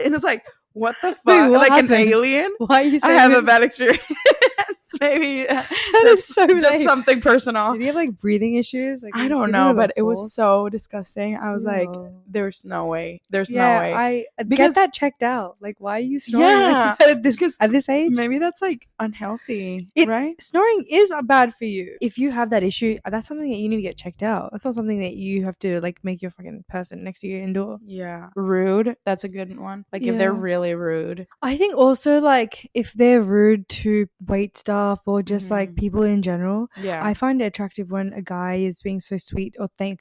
Speaker 1: and it's like, what the fuck?
Speaker 2: Wait, what
Speaker 1: like
Speaker 2: happened?
Speaker 1: An alien?
Speaker 2: Why are you saying
Speaker 1: I have a bad experience. Maybe
Speaker 2: that is so
Speaker 1: just
Speaker 2: lame.
Speaker 1: something personal.
Speaker 2: Did he have like breathing issues? Like,
Speaker 1: I don't know, but it was so disgusting. I was like, there's no way. There's no way.
Speaker 2: I get that checked out. Like, why are you snoring like that at this age?
Speaker 1: Maybe that's like unhealthy, right?
Speaker 2: Snoring is bad for you. If you have that issue, that's something that you need to get checked out. That's not something that you have to like make your fucking person next to you endure.
Speaker 1: Yeah. Rude. That's a good one. Like if they're really rude.
Speaker 2: I think also like if they're rude to wait staff or just like people in general.
Speaker 1: Yeah.
Speaker 2: I find it attractive when a guy is being so sweet or thank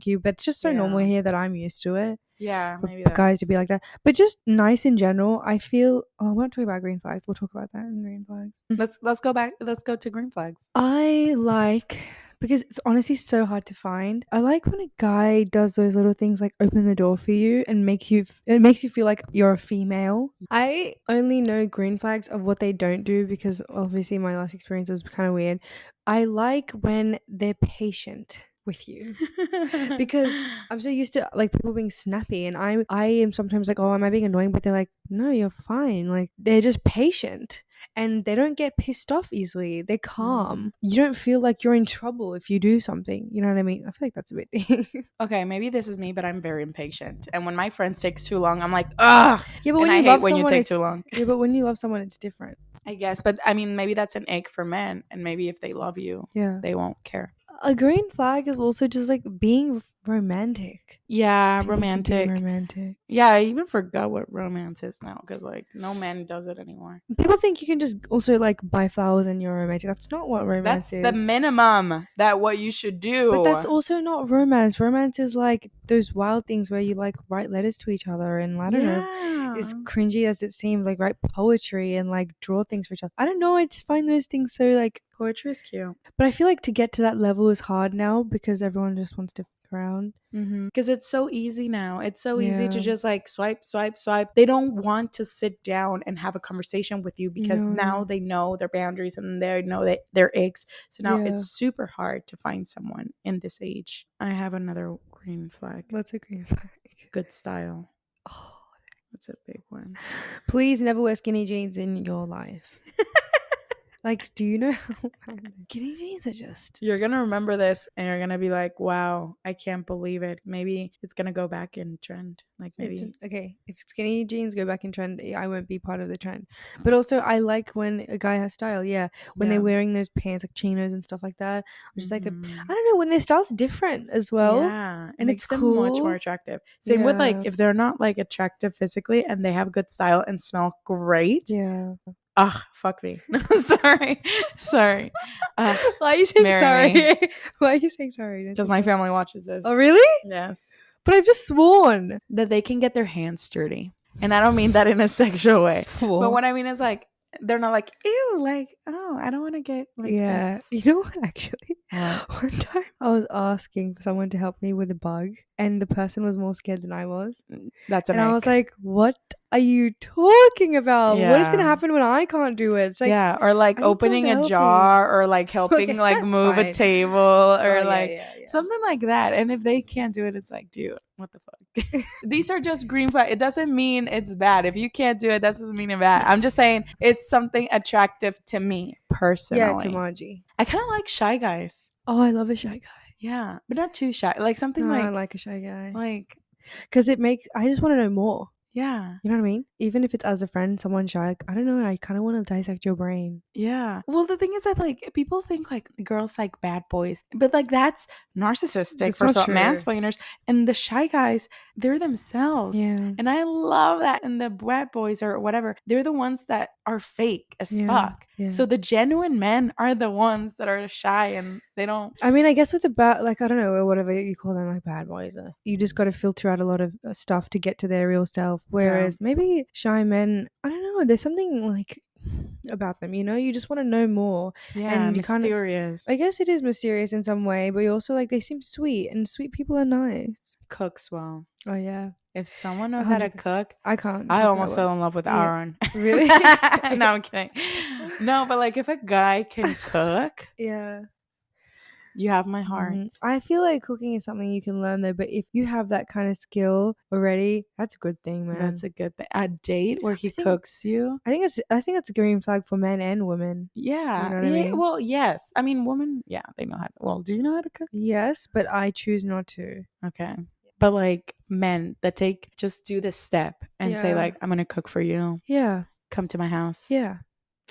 Speaker 2: you, but it's just so normal here that I'm used to it.
Speaker 1: Yeah,
Speaker 2: for guys to be like that, but just nice in general. I feel. Oh, we're not talking about green flags. We'll talk about that in green flags.
Speaker 1: Let's go back. Let's go to green flags.
Speaker 2: I like, because it's honestly so hard to find. I like when a guy does those little things like open the door for you and it makes you feel like you're a female. I only know green flags of what they don't do because obviously my last experience was kind of weird. I like when they're patient with you because I'm so used to like people being snappy, and I am sometimes like, oh, am I being annoying? But they're like, no, you're fine. Like they're just patient and they don't get pissed off easily. They're calm. You don't feel like you're in trouble if you do something. You know what I mean? I feel like that's a bit thing.
Speaker 1: Okay, maybe this is me, but I'm very impatient. And when my friends takes too long, I'm like, ugh.
Speaker 2: Yeah, but
Speaker 1: when you love someone, you take too long.
Speaker 2: Yeah, but when you love someone, it's different.
Speaker 1: I guess. But I mean, maybe that's an ick for men. And maybe if they love you, they won't care.
Speaker 2: A green flag is also just like being romantic.
Speaker 1: Yeah, romantic. Yeah, I even forgot what romance is now because like no man does it anymore.
Speaker 2: People think you can just also like buy flowers and you're romantic. That's not what romance is.
Speaker 1: That's the minimum that what you should do.
Speaker 2: But that's also not romance. Romance is like those wild things where you like write letters to each other and I don't know. As cringy as it seems, like write poetry and like draw things for each other. I don't know. I just find those things so like
Speaker 1: poetry is cute.
Speaker 2: But I feel like to get to that level is hard now because everyone just wants to around
Speaker 1: because it's so easy now. It's so easy to just like swipe. They don't want to sit down and have a conversation with you because now they know their boundaries and they know that they're icks. So now it's super hard to find someone in this age. I have another green flag.
Speaker 2: What's a green flag?
Speaker 1: Good style. Oh, that's a big one.
Speaker 2: Please never wear skinny jeans in your life. Like, do you know how skinny jeans are just...
Speaker 1: You're going to remember this and you're going to be like, wow, I can't believe it. Maybe it's going to go back in trend. Like maybe.
Speaker 2: Okay, if skinny jeans go back in trend, I won't be part of the trend. But also, I like when a guy has style. Yeah, when they're wearing those pants like chinos and stuff like that. Which is like I don't know, when their style's different as well.
Speaker 1: Yeah,
Speaker 2: and
Speaker 1: it's them cool. Much more attractive. Same with like if they're not like attractive physically and they have good style and smell great.
Speaker 2: Yeah.
Speaker 1: Ugh, fuck me. Sorry.
Speaker 2: Why are you saying sorry? Why are you saying sorry?
Speaker 1: Because my family watches this.
Speaker 2: Oh, really?
Speaker 1: Yes.
Speaker 2: But I've just sworn
Speaker 1: that they can get their hands dirty. And I don't mean that in a sexual way. Cool. But what I mean is like, they're not like, ew, like, oh, I don't want to get like this.
Speaker 2: You know what, actually? One time I was asking for someone to help me with a bug and the person was more scared than I was.
Speaker 1: That's
Speaker 2: I was like, what are you talking about? What is going to happen when I can't do it? It's like,
Speaker 1: or like opening a jar or like helping like move a table or something like that. And if they can't do it, it's like, dude, what the fuck? These are just green flags. It doesn't mean it's bad. If you can't do it, that doesn't mean it's bad. I'm just saying it's something attractive to me personally.
Speaker 2: Yeah, to Margie.
Speaker 1: I kind of like shy guys.
Speaker 2: Oh, I love a shy guy.
Speaker 1: Yeah, but not too shy. Like something
Speaker 2: I like a shy guy.
Speaker 1: Like,
Speaker 2: because I just want to know more.
Speaker 1: Yeah.
Speaker 2: You know what I mean? Even if it's as a friend, someone shy, like, I don't know, I kind of want to dissect your brain.
Speaker 1: Yeah. Well, the thing is that, like, people think, like, girls like bad boys. But, like, that's narcissistic for some mansplainers. And the shy guys, they're themselves.
Speaker 2: Yeah.
Speaker 1: And I love that. And the bad boys or whatever, they're the ones that are fake as fuck. So the genuine men are the ones that are shy and they don't.
Speaker 2: I mean, I guess with the like, I don't know, whatever you call them, like bad boys, you just got to filter out a lot of stuff to get to their real self. Whereas maybe shy men, I don't know, there's something like about them, you just want to know more.
Speaker 1: And
Speaker 2: kinda,
Speaker 1: mysterious.
Speaker 2: I guess it is mysterious in some way, but you also like, they seem sweet, and sweet people are nice.
Speaker 1: Cooks well.
Speaker 2: Oh yeah.
Speaker 1: If someone knows how to cook,
Speaker 2: I can't.
Speaker 1: I almost fell in love with Aaron.
Speaker 2: Really?
Speaker 1: No, I'm kidding. No, but like if a guy can cook,
Speaker 2: yeah,
Speaker 1: you have my heart.
Speaker 2: I feel like cooking is something you can learn though, but if you have that kind of skill already, that's a good thing, man.
Speaker 1: That's a good thing. A date where he cooks you.
Speaker 2: I think it's a green flag for men and women.
Speaker 1: Yeah.
Speaker 2: You know what I mean?
Speaker 1: Well, yes. I mean, women, yeah, they know how to. Well, do you know how to cook?
Speaker 2: Yes, but I choose not to.
Speaker 1: Okay. But like men that just do this step and say like, I'm going to cook for you.
Speaker 2: Yeah.
Speaker 1: Come to my house.
Speaker 2: Yeah.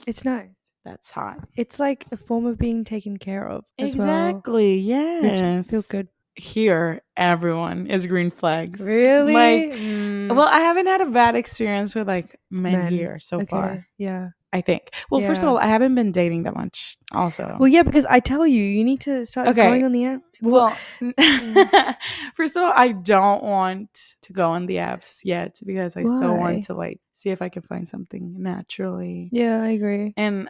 Speaker 2: It's nice.
Speaker 1: That's hot.
Speaker 2: It's like a form of being taken care of as well.
Speaker 1: Exactly. Yes.
Speaker 2: It feels good.
Speaker 1: Here, everyone is green flags.
Speaker 2: Really?
Speaker 1: Like, well, I haven't had a bad experience with like men here so far.
Speaker 2: Yeah.
Speaker 1: I think. Well, first of all, I haven't been dating that much also.
Speaker 2: Well, yeah, because I tell you need to start going on the app.
Speaker 1: Well, first of all, I don't want to go on the apps yet because I still want to like see if I can find something naturally.
Speaker 2: Yeah, I agree.
Speaker 1: And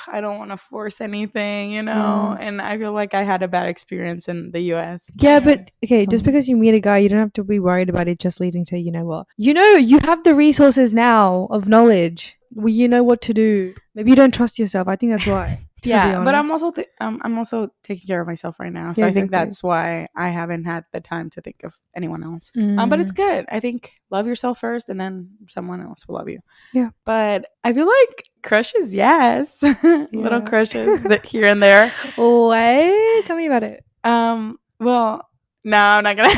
Speaker 1: I don't want to force anything, and I feel like I had a bad experience in the U.S.
Speaker 2: Yeah, but okay, just because you meet a guy, you don't have to be worried about it just leading to, what? You have the resources now of knowledge. Well, you know what to do. Maybe you don't trust yourself. I think that's why.
Speaker 1: Yeah, but I'm also taking care of myself right now, so I think that's why I haven't had the time to think of anyone else. But it's good. I think love yourself first, and then someone else will love you.
Speaker 2: Yeah.
Speaker 1: But I feel like crushes, yes, little crushes that here and there.
Speaker 2: What? Tell me about it.
Speaker 1: Well, no, I'm not gonna.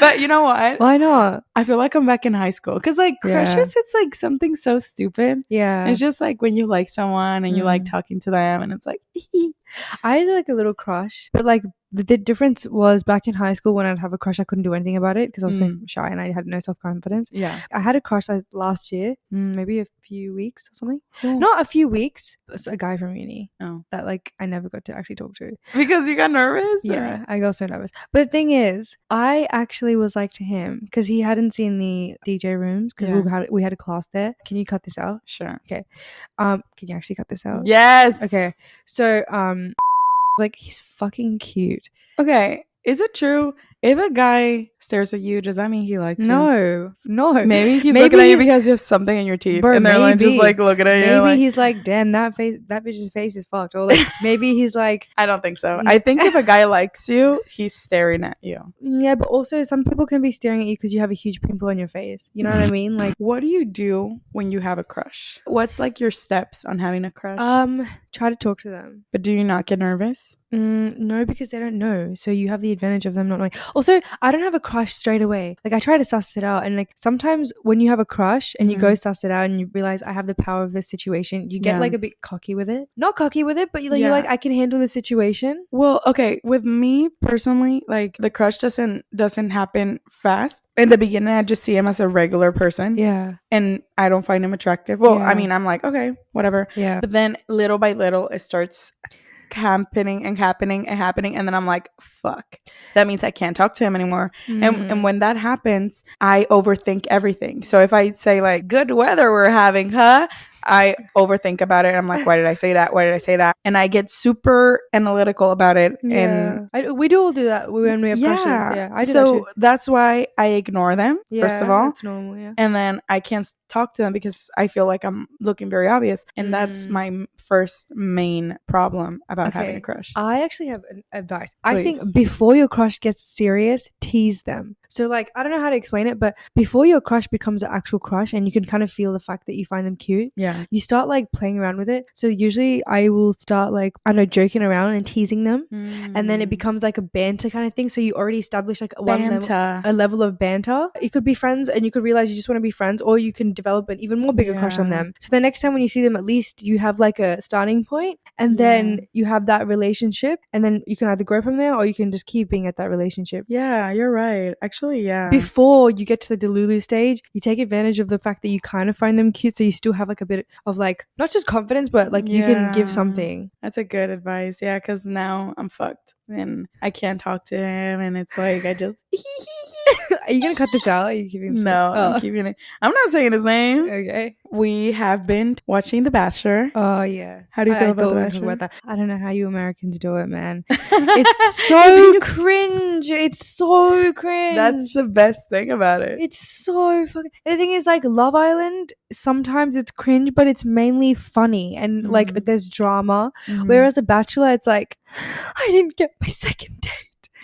Speaker 1: But you know what?
Speaker 2: Why not?
Speaker 1: I feel like I'm back in high school because like crushes, it's like something so stupid.
Speaker 2: Yeah,
Speaker 1: it's just like when you like someone and you like talking to them, and it's like.
Speaker 2: I had like a little crush, but like the difference was back in high school when I'd have a crush, I couldn't do anything about it because I was so shy and I had no self-confidence.
Speaker 1: Yeah,
Speaker 2: I had a crush like last year, maybe a few weeks or something. Cool. Not a few weeks. It's a guy from uni that like I never got to actually talk to
Speaker 1: because you got nervous.
Speaker 2: Yeah, I got so nervous. But the thing is, I actually was like to him because he hadn't seen the DJ rooms because we had a class there. Can you cut this out?
Speaker 1: Sure.
Speaker 2: Okay. Can you actually cut this out?
Speaker 1: Yes.
Speaker 2: Okay. So like he's fucking cute.
Speaker 1: Okay, is it true if a guy stares at you, does that mean he likes you?
Speaker 2: No.
Speaker 1: Maybe he's looking at you because you have something in your teeth, and they're like just like looking at you.
Speaker 2: Maybe he's like, damn, that bitch's face is fucked. Or like maybe he's like,
Speaker 1: I don't think so. I think if a guy likes you, he's staring at you.
Speaker 2: Yeah, but also some people can be staring at you because you have a huge pimple on your face. You know what I mean? Like,
Speaker 1: what do you do when you have a crush? What's like your steps on having a crush?
Speaker 2: Try to talk to them.
Speaker 1: But do you not get nervous?
Speaker 2: No, because they don't know. So you have the advantage of them not knowing. Also, I don't have a crush straight away. Like I try to suss it out. And like sometimes when you have a crush and you go suss it out and you realize I have the power of this situation, you get like a bit cocky with it. Not cocky with it, but you're like, I can handle the situation.
Speaker 1: Well, okay. With me personally, like the crush doesn't happen fast. In the beginning, I just see him as a regular person.
Speaker 2: Yeah.
Speaker 1: And I don't find him attractive. Well, I mean, I'm like, okay, whatever.
Speaker 2: Yeah.
Speaker 1: But then little by little, it starts happening. And then I'm like, fuck. That means I can't talk to him anymore. And when that happens, I overthink everything. So if I say like, good weather we're having, huh? I overthink about it. I'm like, why did I say that? And I get super analytical about it.
Speaker 2: Yeah. And we do all do that when we have crushes. Yeah, I do
Speaker 1: so
Speaker 2: that too.
Speaker 1: That's why I ignore them, first of all.
Speaker 2: That's normal, yeah.
Speaker 1: And then I can't talk to them because I feel like I'm looking very obvious. And that's my first main problem about having a crush.
Speaker 2: I actually have an advice.
Speaker 1: Please.
Speaker 2: I think before your crush gets serious, tease them. So like, I don't know how to explain it, but before your crush becomes an actual crush and you can kind of feel the fact that you find them cute, you start like playing around with it. So usually I will start like, I don't know, joking around and teasing them. And then it becomes like a banter kind of thing. So you already establish like a level of banter. You could be friends and you could realize you just want to be friends, or you can develop an even more bigger crush on them. So the next time when you see them, at least you have like a starting point, and then you have that relationship, and then you can either grow from there or you can just keep being at that relationship.
Speaker 1: Yeah, you're right. Actually, yeah.
Speaker 2: Before you get to the Delulu stage, you take advantage of the fact that you kind of find them cute, so you still have like a bit of like not just confidence, but like you can give something.
Speaker 1: That's a good advice. Yeah, because now I'm fucked and I can't talk to him, and it's like I just.
Speaker 2: Are you gonna cut this out? Are you keeping this?
Speaker 1: No, I'm keeping it. I'm not saying his name.
Speaker 2: Okay.
Speaker 1: We have been watching The Bachelor.
Speaker 2: Oh yeah.
Speaker 1: How do you feel about The Bachelor?
Speaker 2: About that. I don't know how you Americans do it, man. It's so cringe. It's so cringe.
Speaker 1: That's the best thing about it.
Speaker 2: It's so fucking. The thing is, like, Love Island, sometimes it's cringe, but it's mainly funny and like there's drama. Whereas The Bachelor, it's like, I didn't get my second date.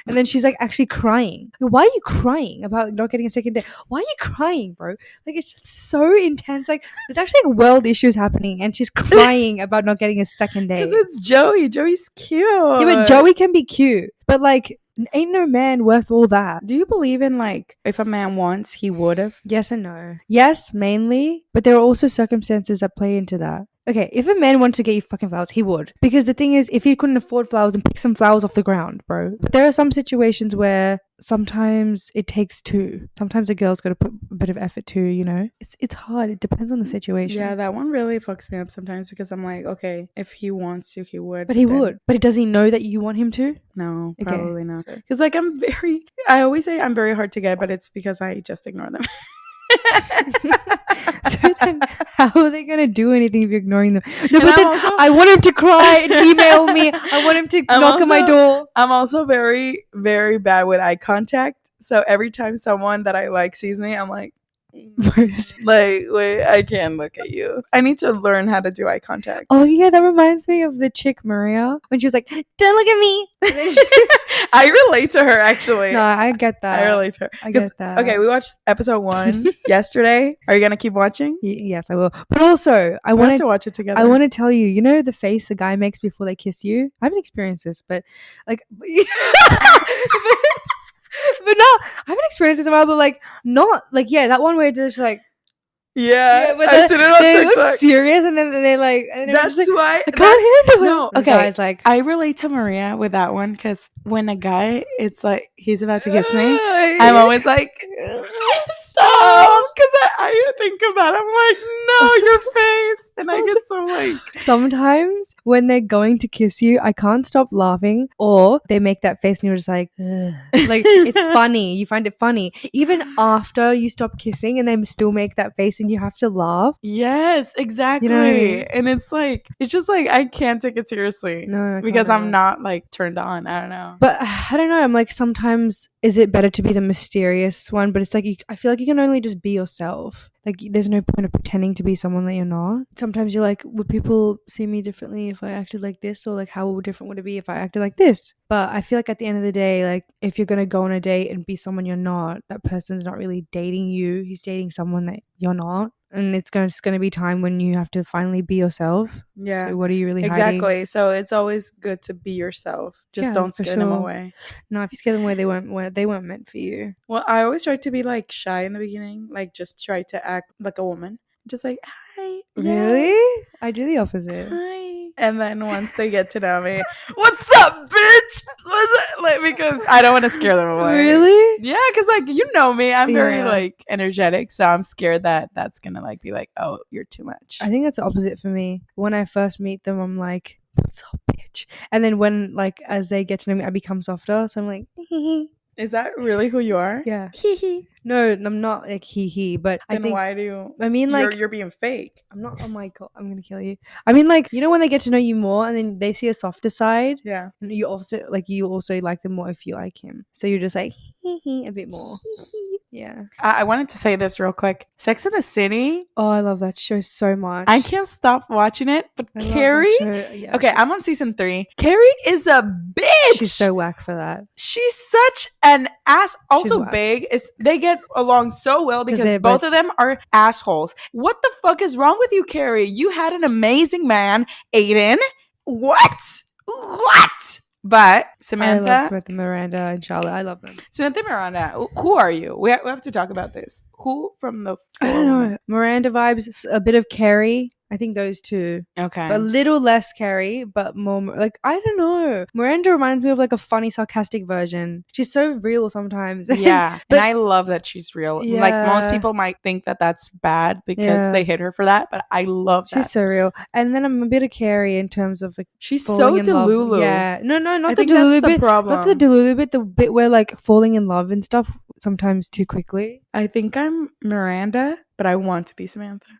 Speaker 2: And then she's like actually crying. Like, why are you crying about not getting a second date? Why are you crying, bro? Like, it's just so intense. Like, there's actually like world issues happening, and she's crying about not getting a second date.
Speaker 1: Because it's Joey. Joey's cute.
Speaker 2: Yeah, but Joey can be cute. But like, ain't no man worth all that.
Speaker 1: Do you believe in like if a man wants, he would have?
Speaker 2: Yes and no. Yes, mainly. But there are also circumstances that play into that. Okay, if a man wanted to get you fucking flowers, he would. Because the thing is, if he couldn't afford flowers, then pick some flowers off the ground, bro. But there are some situations where sometimes it takes two. Sometimes a girl's got to put a bit of effort too, you know? It's hard. It depends on the situation.
Speaker 1: Yeah, that one really fucks me up sometimes because I'm like, okay, if he wants to, he would.
Speaker 2: But he would. But does he know that you want him to?
Speaker 1: No, probably not. Because like I always say I'm very hard to get, but it's because I just ignore them.
Speaker 2: So then how are they gonna do anything if you're ignoring them? No, but then I want him to cry and email me. I want him to knock on my door.
Speaker 1: I'm also very, very bad with eye contact. So every time someone that I like sees me, I'm like, wait, I can't look at you. I need to learn how to do eye contact.
Speaker 2: Oh yeah, that reminds me of the chick Maria when she was like, "Don't look at me."
Speaker 1: I relate to her actually.
Speaker 2: No, I get that.
Speaker 1: I relate to her.
Speaker 2: I get that.
Speaker 1: Okay, we watched episode 1 yesterday. Are you gonna keep watching?
Speaker 2: Yes, I will. But also, I want
Speaker 1: to watch it together.
Speaker 2: I want to tell you, you know the face a guy makes before they kiss you? I haven't experienced this, but like but no, I haven't experienced this about, but like not like that one where it's just like
Speaker 1: I've seen it on
Speaker 2: they
Speaker 1: TikTok.
Speaker 2: look serious and then they like and
Speaker 1: that's
Speaker 2: like,
Speaker 1: why
Speaker 2: I can't handle it.
Speaker 1: No,
Speaker 2: okay, guys, like
Speaker 1: I relate to Maria with that one because when a guy it's like he's about to kiss me, I'm always like stop because I think about it, I'm like no your face and I get so like
Speaker 2: sometimes when they're going to kiss you I can't stop laughing or they make that face and you're just like ugh. Like it's funny, you find it funny even after you stop kissing and they still make that face and you have to laugh.
Speaker 1: Yes, exactly. You know what I mean? And it's just like I can't take it seriously.
Speaker 2: No,
Speaker 1: because I'm not like turned on. I don't know.
Speaker 2: But I don't know. I'm like sometimes is it better to be the mysterious one? But it's like I feel like you can only just be yourself. Like there's no point of pretending to be someone that you're not. Sometimes you're like, would people see me differently if I acted like this, or like how different would it be if I acted like this? But I feel like at the end of the day, like if you're gonna go on a date and be someone you're not, that person's not really dating you. He's dating someone that you're not. And it's just going to be time when you have to finally be yourself.
Speaker 1: Yeah.
Speaker 2: So what are you really
Speaker 1: hiding?
Speaker 2: Hiding?
Speaker 1: So it's always good to be yourself. Just don't scare them away.
Speaker 2: No, if you scare them away, they weren't meant for you.
Speaker 1: Well, I always tried to be like shy in the beginning. Like just try to act like a woman. Just like, hi.
Speaker 2: Really?
Speaker 1: Yes.
Speaker 2: I do the opposite.
Speaker 1: Hi. And then once they get to know me, what's up, bitch? Like, because I don't want to scare them away.
Speaker 2: Really?
Speaker 1: Yeah, because like you know me, I'm very like energetic, so I'm scared that that's gonna like be like, oh, you're too much.
Speaker 2: I think that's the opposite for me. When I first meet them, I'm like, what's up, bitch? And then when like as they get to know me, I become softer. So I'm like,
Speaker 1: Is that really who you are?
Speaker 2: Yeah. No, I'm not like but
Speaker 1: then
Speaker 2: I think
Speaker 1: why do you?
Speaker 2: I mean like
Speaker 1: you're being fake.
Speaker 2: I'm not. Oh my god, I'm gonna kill you. I mean like you know when they get to know you more and then they see a softer side.
Speaker 1: Yeah.
Speaker 2: And you also like them more if you like him. So you're just like a bit more. Yeah.
Speaker 1: I wanted to say this real quick. Sex and the City.
Speaker 2: Oh, I love that show so much.
Speaker 1: I can't stop watching it. But Carrie.
Speaker 2: Yeah,
Speaker 1: okay, I'm on season 3. Carrie is a bitch.
Speaker 2: She's so whack for that.
Speaker 1: She's such an ass. Also big. They get along so well because both of them are assholes. What the fuck is wrong with you, Carrie? You had an amazing man, Aiden. What? But
Speaker 2: I love
Speaker 1: Samantha,
Speaker 2: Samantha Miranda and Charlotte. I love them.
Speaker 1: Samantha Miranda, who are you? We have to talk about this. Who from the
Speaker 2: I don't
Speaker 1: four women?
Speaker 2: know. Miranda vibes, a bit of Carrie. I think those two.
Speaker 1: Okay.
Speaker 2: But a little less Carrie, but more like, I don't know. Miranda reminds me of like a funny, sarcastic version. She's so real sometimes.
Speaker 1: Yeah.
Speaker 2: But
Speaker 1: and I love that she's real.
Speaker 2: yeah.
Speaker 1: Like most people might think that that's bad because
Speaker 2: Yeah.
Speaker 1: they hit her for that, but I love that.
Speaker 2: She's so real. And then I'm a bit of Carrie in terms of like
Speaker 1: She's
Speaker 2: falling
Speaker 1: so
Speaker 2: in love.
Speaker 1: delulu.
Speaker 2: Yeah. No,
Speaker 1: I
Speaker 2: not the
Speaker 1: think that's
Speaker 2: Delulu
Speaker 1: the
Speaker 2: bit.
Speaker 1: problem.
Speaker 2: Not the Delulu bit, the bit where like falling in love and stuff sometimes too quickly.
Speaker 1: I think I'm Miranda, but I want to be Samantha.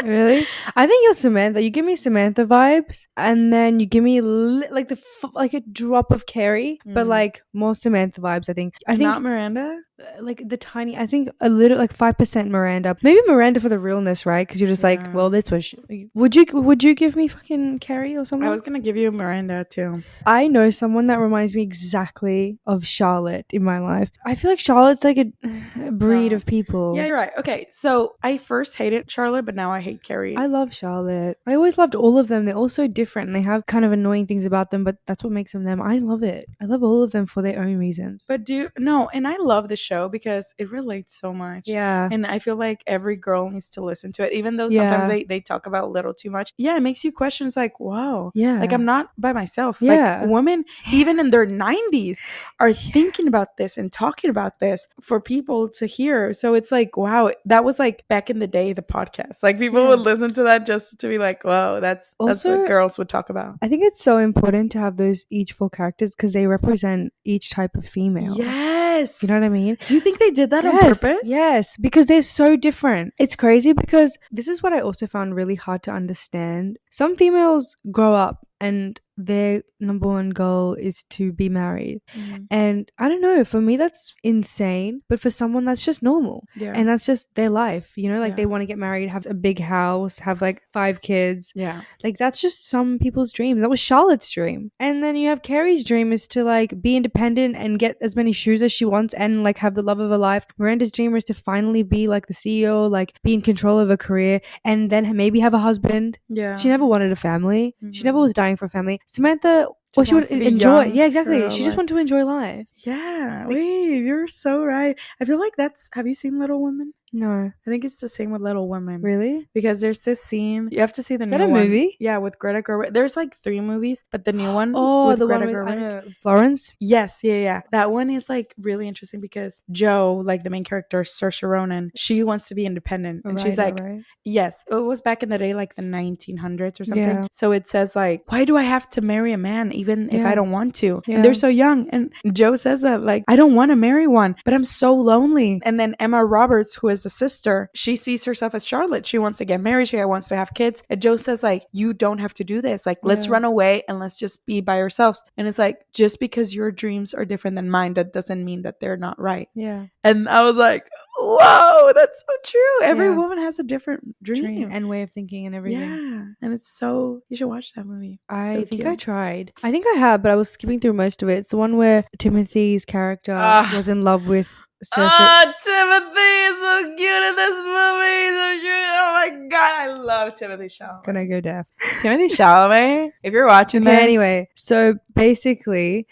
Speaker 2: Really? I think you're Samantha. You give me Samantha vibes, and then you give me like like a drop of Carrie, but like more Samantha vibes. I think.
Speaker 1: Not Miranda.
Speaker 2: Like the tiny. I think a little like 5% Miranda. Maybe Miranda for the realness, right? Because you're just like, well, this was. Would you give me fucking Carrie or something?
Speaker 1: I was gonna give you Miranda too.
Speaker 2: I know someone that reminds me exactly of Charlotte in my life. I feel like Charlotte's like a breed of people.
Speaker 1: Yeah, you're right. Okay, so I first hated Charlotte, but now I hate Carrie.
Speaker 2: I love Charlotte. I always loved all of them. They're all so different and they have kind of annoying things about them, but that's what makes them them. I love it. I love all of them for their own reasons.
Speaker 1: But and I love the show because it relates so much.
Speaker 2: Yeah.
Speaker 1: And I feel like every girl needs to listen to it, even though sometimes they talk about a little too much. Yeah, it makes you question. It's like, wow.
Speaker 2: Yeah.
Speaker 1: Like I'm not by myself.
Speaker 2: Yeah.
Speaker 1: Like women, even in their 90s, are thinking about this and talking about this for people to hear. So it's like, wow, that was like back in the day, the podcast. Like people would listen to that just to be like, wow, that's what girls would talk about.
Speaker 2: I think it's so important to have those each 4 characters because they represent each type of female.
Speaker 1: Yes.
Speaker 2: You know what I mean?
Speaker 1: Do you think they did that on purpose?
Speaker 2: Yes, because they're so different. It's crazy because this is what I also found really hard to understand. Some females grow up and their number one goal is to be married. And I don't know, for me that's insane, but for someone that's just normal.
Speaker 1: Yeah.
Speaker 2: And that's just their life, you know, like they want to get married, have a big house, have like 5 kids.
Speaker 1: Yeah.
Speaker 2: Like that's just some people's dreams. That was Charlotte's dream. And then you have Carrie's dream is to like be independent and get as many shoes as she wants and like have the love of her life. Miranda's dream is to finally be like the CEO, like be in control of her career and then maybe have a husband.
Speaker 1: Yeah.
Speaker 2: She never wanted a family. She never was dying for a family. Samantha, she would enjoy. Yeah, exactly. She just wanted to enjoy life.
Speaker 1: Yeah. Wait, you're so right. I feel like have you seen Little Women?
Speaker 2: No.
Speaker 1: I think it's the same with Little Women.
Speaker 2: Really?
Speaker 1: Because there's this scene. You have to see the new one.
Speaker 2: Is that a movie?
Speaker 1: Yeah, with Greta Gerwig. There's like 3 movies, but the new one
Speaker 2: with
Speaker 1: the
Speaker 2: Greta Gerwig. I know. Florence?
Speaker 1: Yes, yeah. That one is like really interesting because Jo, like the main character, Saoirse Ronan, she wants to be independent. And she's like, yes, it was back in the day, like the 1900s or something. Yeah. So it says like, why do I have to marry a man even if I don't want to? Yeah. And they're so young. And Jo says that like, I don't want to marry one, but I'm so lonely. And then Emma Roberts, who is a sister, she sees herself as Charlotte. She wants to get married. She wants to have kids. And Jo says like, you don't have to do this. Like, let's run away and let's just be by ourselves. And it's like, just because your dreams are different than mine, that doesn't mean that they're not right. Yeah. And I was like, whoa, that's so true. Every woman has a different dream
Speaker 2: and way of thinking and everything.
Speaker 1: Yeah. And it's so, you should watch that movie.
Speaker 2: I think I tried. I think I have, but I was skipping through most of it. It's the one where Timothy's character was in love with
Speaker 1: Timothy is so cute in this movie. So cute. Oh my god, I love Timothy Chalamet.
Speaker 2: Gonna go deaf.
Speaker 1: Timothy Chalamet, if you're watching this.
Speaker 2: Anyway, so basically,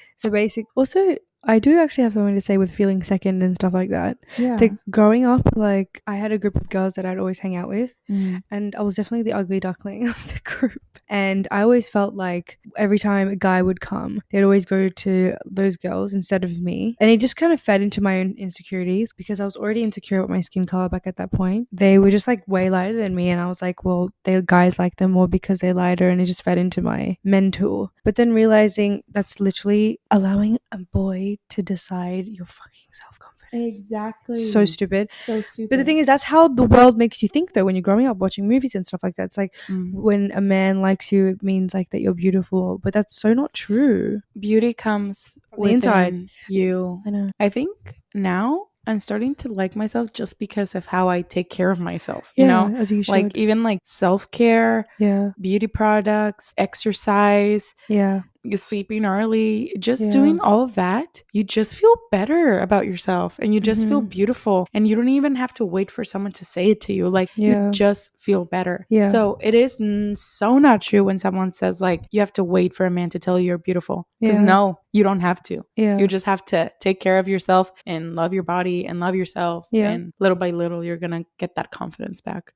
Speaker 2: also, I do actually have something to say with feeling second and stuff like that. Yeah. Like growing up, like I had a group of girls that I'd always hang out with, and I was definitely the ugly duckling of the group. And I always felt like every time a guy would come, they'd always go to those girls instead of me. And it just kind of fed into my own insecurities because I was already insecure with my skin color back at that point. They were just like way lighter than me. And I was like, well, guys like them more because they're lighter. And it just fed into my mental. But then realizing that's literally allowing a boy to decide your fucking self-confidence.
Speaker 1: Exactly.
Speaker 2: So stupid.
Speaker 1: So stupid.
Speaker 2: But the thing is, that's how the world makes you think though when you're growing up watching movies and stuff like that. It's like when a man likes you, it means like that you're beautiful. But that's so not true.
Speaker 1: Beauty comes
Speaker 2: from the inside.
Speaker 1: You.
Speaker 2: I know.
Speaker 1: I think now I'm starting to like myself just because of how I take care of myself. You know,
Speaker 2: as you should.
Speaker 1: Like even like self-care, beauty products, exercise.
Speaker 2: Yeah.
Speaker 1: sleeping early, just doing all of that, you just feel better about yourself and you just feel beautiful, and you don't even have to wait for someone to say it to you. Like, you just feel better. So it is so not true when someone says like you have to wait for a man to tell you you're beautiful, because no, you don't have to. You just have to take care of yourself and love your body and love yourself, and little by little you're gonna get that confidence back.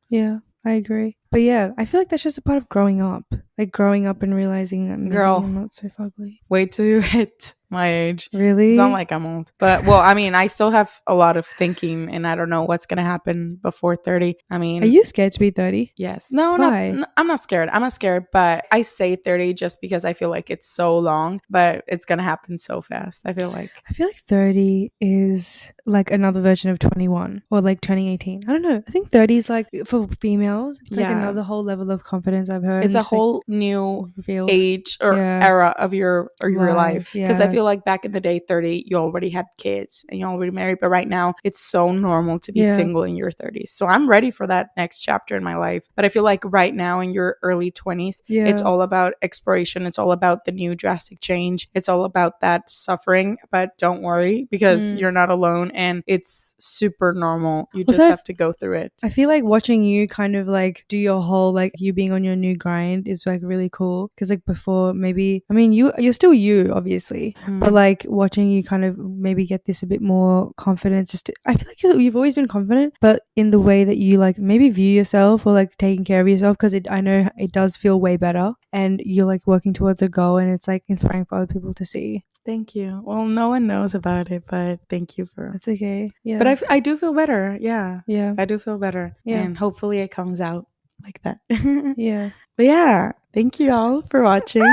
Speaker 2: I agree. But yeah, I feel like that's just a part of growing up. Like growing up and realizing that maybe I'm not so fugly.
Speaker 1: Wait till you hit my age.
Speaker 2: Really?
Speaker 1: It's not like I'm old. But, well, I mean, I still have a lot of thinking, and I don't know what's going to happen before 30. I mean...
Speaker 2: Are you scared to be 30?
Speaker 1: Yes. No, I'm not scared. I'm not scared, but I say 30 just because I feel like it's so long, but it's going to happen so fast. I feel like
Speaker 2: 30 is like another version of 21 or like turning 18. I don't know. I think 30 is like, for females, it's like another whole level of confidence, I've heard.
Speaker 1: It's a whole new age or era of your life. Because I feel like back in the day, 30, you already had kids and you're already married. But right now, it's so normal to be single in your 30s. So I'm ready for that next chapter in my life. But I feel like right now in your early 20s, it's all about exploration. It's all about the new drastic change. It's all about that suffering. But don't worry, because you're not alone and it's super normal. You just have to go through it.
Speaker 2: I feel like watching you kind of like do your whole, like, you being on your new grind is like really cool. Because like before, maybe, I mean, you're still you, obviously, but like watching you kind of maybe get this a bit more confidence. I feel like you've always been confident, but in the way that you like maybe view yourself or like taking care of yourself, because I know it does feel way better, and you're like working towards a goal, and it's like inspiring for other people to see.
Speaker 1: Thank you. Well, no one knows about it, but thank you for...
Speaker 2: That's okay. Yeah.
Speaker 1: But I do feel better. Yeah.
Speaker 2: Yeah.
Speaker 1: I do feel better. Yeah. And hopefully it comes out like that.
Speaker 2: Yeah.
Speaker 1: But yeah, thank you all for watching.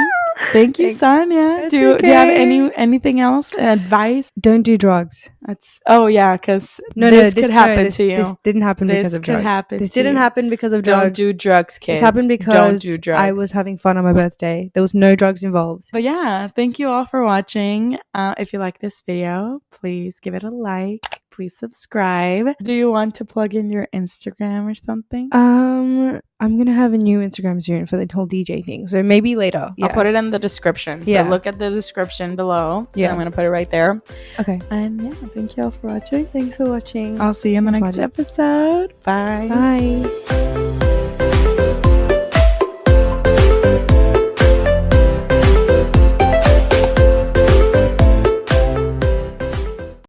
Speaker 1: Thank you, Sonia. Do you have anything else? Advice?
Speaker 2: Don't do drugs.
Speaker 1: Because this could happen to you.
Speaker 2: This didn't happen because of drugs. This didn't happen because of drugs.
Speaker 1: Don't do drugs, kids.
Speaker 2: This happened because I was having fun on my birthday. There was no drugs involved.
Speaker 1: But yeah, thank you all for watching. If you like this video, please give it a like. Please subscribe. Do you want to plug in your Instagram or something?
Speaker 2: I'm gonna have a new Instagram soon for the whole DJ thing, so maybe later.
Speaker 1: I'll put it in the description. So look at the description below. I'm gonna put it right there.
Speaker 2: Okay.
Speaker 1: And yeah, thank you all for watching.
Speaker 2: Thanks for watching.
Speaker 1: I'll see you in the next episode. Bye.
Speaker 2: Bye.